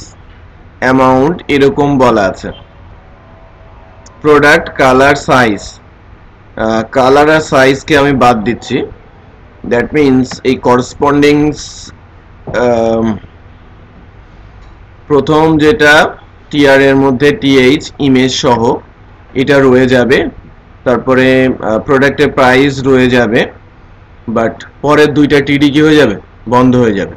অ্যামাউন্ট এরকম বলা আছে। প্রোডাক্ট, কালার, সাইজ, কালার আর সাইজকে আমি বাদ দিচ্ছি। দ্যাট মিনস এই করসপন্ডিং প্রথম যেটা টিআর এর মধ্যে টিএইচ ইমেজ সহ এটা রয়ে যাবে, তারপরে প্রোডাক্টের প্রাইস রয়ে যাবে, বাট পরের দুইটা টিডি কি হয়ে যাবে, বন্ধ হয়ে যাবে।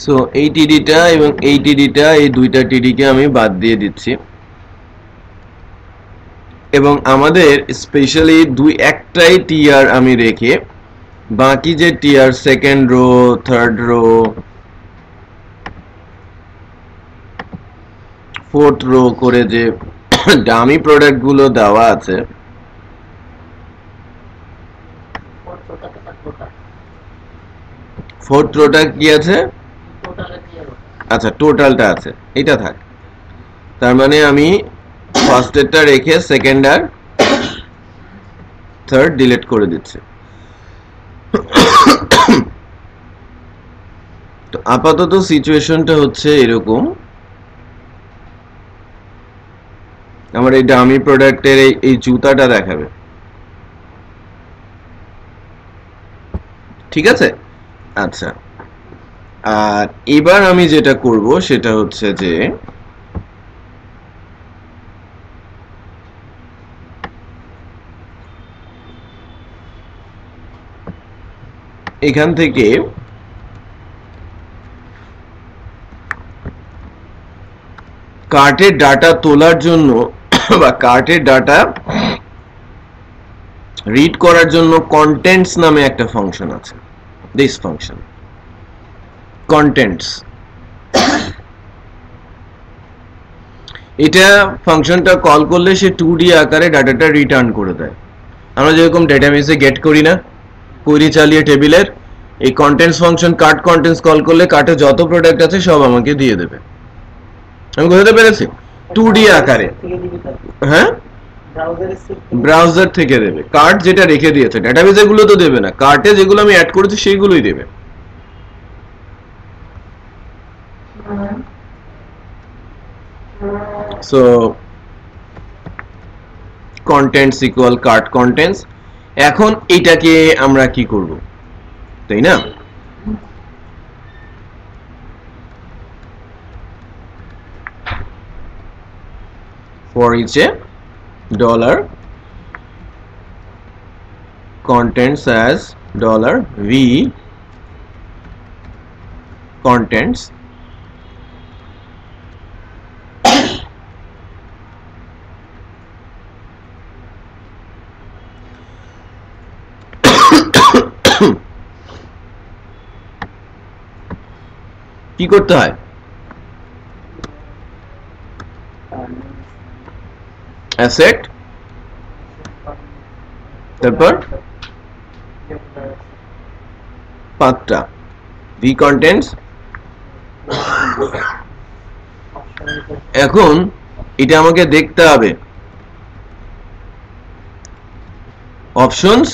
সো এই টিডিটা এবং এই টিডিটা, এই দুইটা টিডিকে আমি বাদ দিয়ে দিচ্ছি এবং আমাদের স্পেশালি একটাই টিআর আমি রেখে বাকি যে TR second row, third row, fourth row করে যে ডামি প্রোডাক্ট গুলো দেওয়া আছে, ফোর্থ রোটা কি আছে, আচ্ছা টোটালটা আছে, এটা থাক। তার মানে আমি ফার্স্ট এরটা রেখে সেকেন্ড আর থার্ড ডিলিট করে দিচ্ছি। তো আপাতত সিচুয়েশনটা হচ্ছে এরকম আমার এই ডামি প্রোডাক্টের এই জুতাটা দেখাবে, ঠিক আছে? আচ্ছা, আর এবার আমি যেটা করব সেটা হচ্ছে যে এখান থেকে কার্টের ডাটা তোলার জন্য বা কার্টের ডাটা রিড করার জন্য কন্টেন্টস নামে একটা ফাংশন আছে। দিস ফাংশন কন্টেন্টস, এটা ফাংশনটা কল করলে সে 2D আকারে ডাটাটা রিটার্ন করে দেয়। আমরা যেরকম ডেটাবেসে গেট করি না, কোয়েরি চালিয়ে টেবিলের, এই contents function cart contents call করলে কার্টে যত প্রোডাক্ট আছে সব আমাকে দিয়ে দেবে। আমি বুঝতে পেরেছি? 2D আকারে, হ্যাঁ, ব্রাউজার থেকে দেবে। কার্ট যেটা রেখে দিয়েছে, ডেটাবেসে গুলো তো দেবে না, কার্টে যেগুলো আমি অ্যাড করেছি সেইগুলোই দেবে। So contents equal cart contents। এখন এটাকে আমরা কি করব, তাই না? for each a dollar contents as dollar v contents কি করতে হয়? অ্যাসেট, তারপর পাঁচটা ভি কন্টেন্টস। এখন এটা আমাকে দেখতে হবে অপশনস,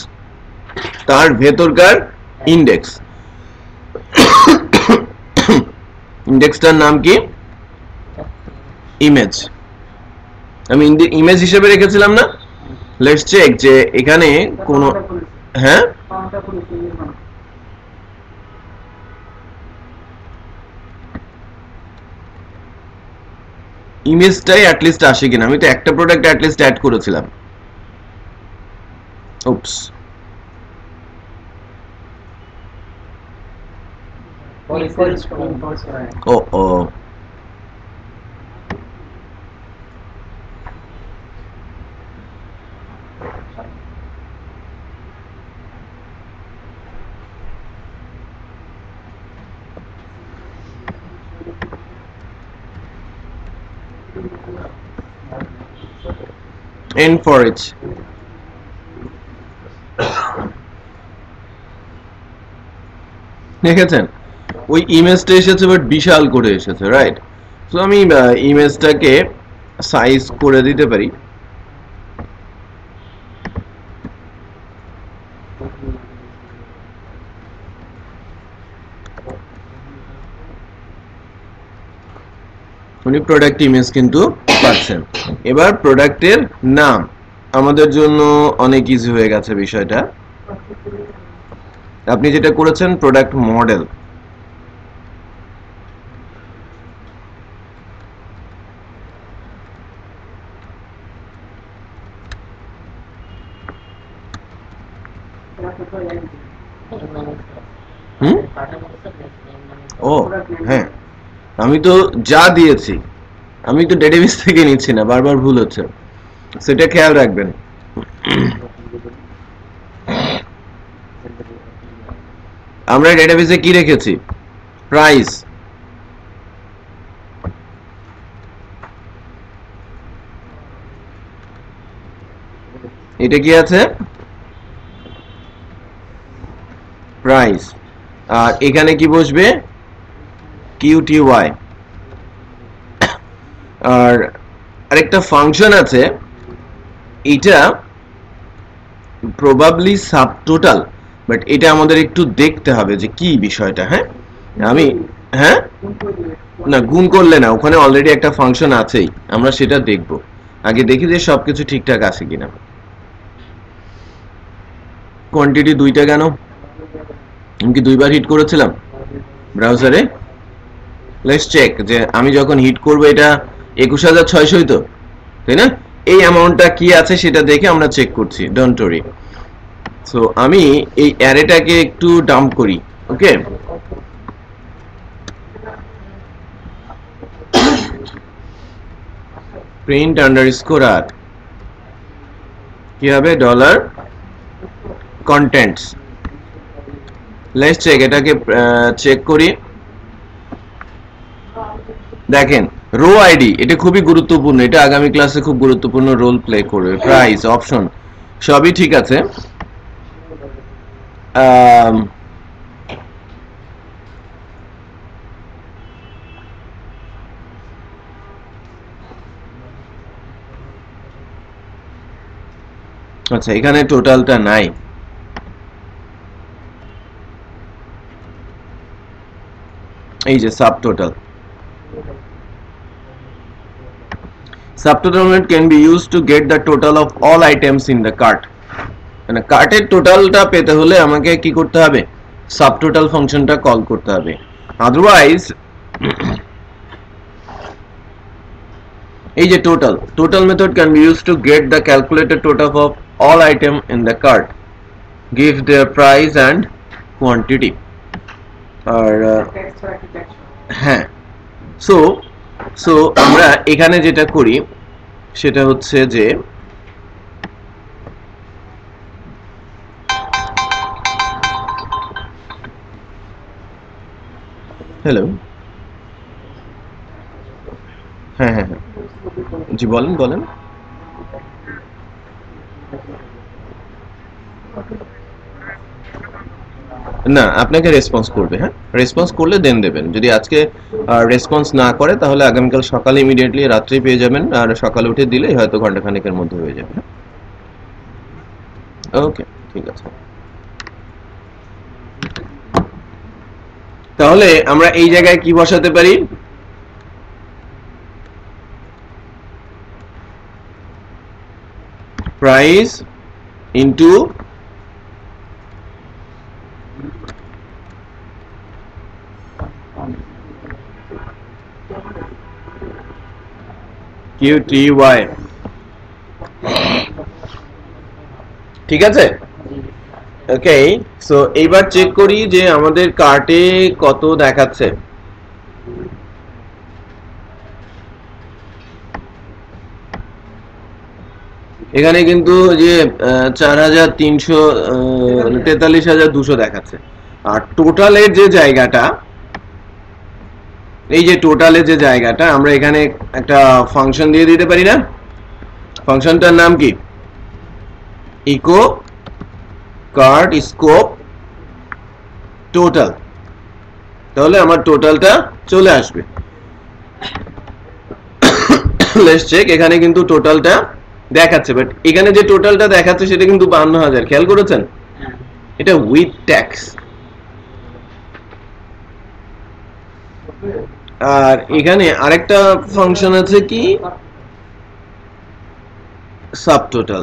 তার ভেতরকার ইন্ডেক্স। ইন্ডেক্সটার নাম কি? ইমেজ। আমি ইমেজ হিসেবে রেখেছিলাম না? লেটস চেক যে এখানে কোন, হ্যাঁ, ইমেজটাই অ্যাটলিস্ট আসে কিনা। আমি তো একটা প্রোডাক্ট অ্যাটলিস্ট অ্যাড করেছিলাম। উপস, ও ও, n for each। দেখেছেন ওই ইমেজটা এসেছে, বাট বিশাল করে এসেছে, রাইট? সো আমি ইমেজটাকে সাইজ করে দিতে পারি। উনি প্রোডাক্ট ইমেজ কিন্তু পাচ্ছেন। এবার প্রোডাক্টের নাম আমাদের জন্য অনেক ইজি হয়ে গেছে বিষয়টা। আপনি যেটা করেছেন প্রোডাক্ট মডেল, ও হ্যাঁ, আমি তো যা দিয়েছি আমি তো ডেটাবেস থেকে নিচ্ছি না, বারবার ভুল হচ্ছে, সেটা খেয়াল রাখবেন। আমরা ডেটাবেসে কি রেখেছি? প্রাইস। এটা কি আছে? প্রাইস। আর এখানে কি বসবে? QTY। আর আরেকটা ফাংশন আছে, এটা প্রবাবলি সাবটোটাল, বাট এটা আমাদের একটু দেখতে হবে যে কি বিষয়টা। হ্যাঁ, আমি, হ্যাঁ, না গুণ করলে না, ওখানে অলরেডি একটা ফাংশন আছেই, আমরা সেটা দেখব। আগে দেখি যে সবকিছু ঠিকঠাক আছে কিনা। কোয়ান্টিটি 2টা কেন? আমি কি 2বার হিট করেছিলাম ব্রাউজারে? লেটস চেক যে আমি যখন হিট করব এটা 21600 তো, তাই না? এই অ্যামাউন্টটা কি আছে সেটা দেখে আমরা চেক করছি, ডোন্ট ওরি। সো আমি এই অ্যারেটাকে একটু ডাম্প করি, ওকে? প্রিন্ট আন্ডারস্কোর আর কি হবে, ডলার কন্টেন্টস। লেটস চেক, এটাকে চেক করি। দেখেন রো আইডি, এটা খুবই গুরুত্বপূর্ণ, এটা আগামী ক্লাসে খুব গুরুত্বপূর্ণ রোল প্লে করবে। প্রাইস, অপশন সবই ঠিক আছে। আচ্ছা, এখানে টোটালটা নাই। এই যে sub total, subtotal method can be used to get the total of all items in the cart। মানে কার্টের টোটালটা পেতে হলে আমাকে কি করতে হবে, সাবটোটাল ফাংশনটা কল করতে হবে। আদারওয়াইজ এই যে total method can be used to get the calculated total of all item in the cart, give their price and quantity. আর হ্যাঁ, সো আমরা এখানে যেটা করি সেটা হচ্ছে যে হ্যালো, হ্যাঁ হ্যাঁ হ্যাঁ, জি বলেন বলেন। না, আপনাকে রেসপন্স করবে। হ্যাঁ, রেসপন্স করলে দেন দেবেন। যদি আজকে রেসপন্স না করে তাহলে আগামীকাল সকালে ইমিডিয়েটলি রাত্রেই পেয়ে যাবেন, আর সকালে উঠে দিলেই হয়তো ঘন্টাখানেকের মধ্যে হয়ে যাবে। ওকে, ঠিক আছে। তাহলে আমরা এই জায়গায় কি বসাতে পারি, প্রাইস ইনটু QTY, ঠিক আছে? ওকে, সো এইবার চেক করি যে আমাদের কার্টে কত দেখাচ্ছে। এখানে কিন্তু যে 4343,200 দেখাচ্ছে। আর টোটালের যে জায়গাটা, এই যে টোটালের যে জায়গাটা, আমরা এখানে একটা ফাংশন দিয়ে দিতে পারি না? ফাংশনটার নাম কি, ইকো কার্ট স্কোপ টোটাল। তাহলে আমার টোটালটা চলে আসবে। লেটস চেক, এখানে কিন্তু টোটালটা দেখাচ্ছে, বাট এখানে যে টোটালটা দেখাচ্ছে সেটা কিন্তু 52,000, খেয়াল করেছেন? এটা উইথ ট্যাক্স। আর এখানে আরেকটা ফাংশন আছে কি, সাবটোটাল।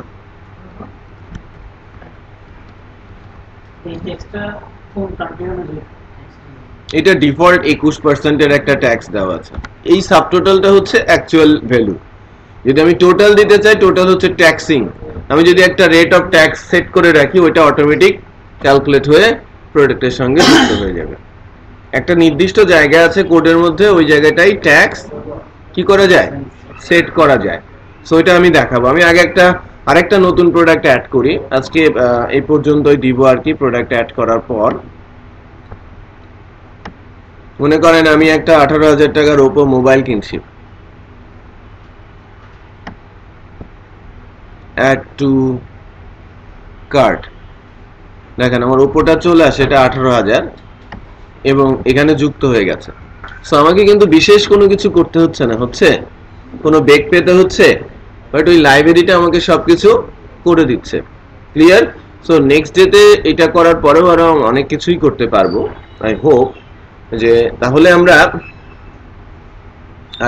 এটা ডিফল্ট 21% এর একটা ট্যাক্স দেওয়া আছে। এই সাবটোটালটা হচ্ছে অ্যাকচুয়াল ভ্যালু। যদি আমি টোটাল দিতে চাই, টোটাল হচ্ছে ট্যাক্সিং। আমি যদি একটা রেট অফ ট্যাক্স সেট করে রাখি, ওইটা অটোমেটিক ক্যালকুলেট হয়ে প্রোডাক্টের সঙ্গে যুক্ত হয়ে যাবে। একটা নির্দিষ্ট জায়গা আছে কোডের মধ্যে, ওই জায়গাটাই ট্যাক্স কি করা যায়, সেট করা যায়। সো এটা আমি দেখাবো। আমি আগে আরেকটা নতুন প্রোডাক্ট অ্যাড করি। আজকে এই পর্যন্তই দিব আর কি। প্রোডাক্ট অ্যাড করার পর মনে করেন আমি একটা 18,000 টাকার ওপো মোবাইল কিনছি। অ্যাড টু কার্ট, দেখেন আমার ওপোটা চলে আসে, এটা 18,000 এবং এখানে যুক্ত হয়ে গেছে। সো আমাকে কিন্তু বিশেষ কোনো কিছু করতে হচ্ছে না, হচ্ছে কোনো বেগ পেতে হচ্ছে, বাট ওই লাইব্রেরিটা আমাকে সবকিছু করে দিচ্ছে। ক্লিয়ার? সো নেক্সট ডেতে এটা করার পরেও আরো অনেক কিছুই করতে পারবো। আই হোপ যে তাহলে আমরা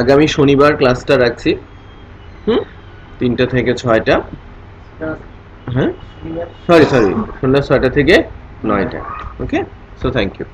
আগামী শনিবার ক্লাসটা রাখছি। 3টা থেকে 6টা, হ্যাঁ ক্লিয়ার সরি সন্ধ্যা 6টা থেকে 9টা। ওকে, সো থ্যাংক ইউ।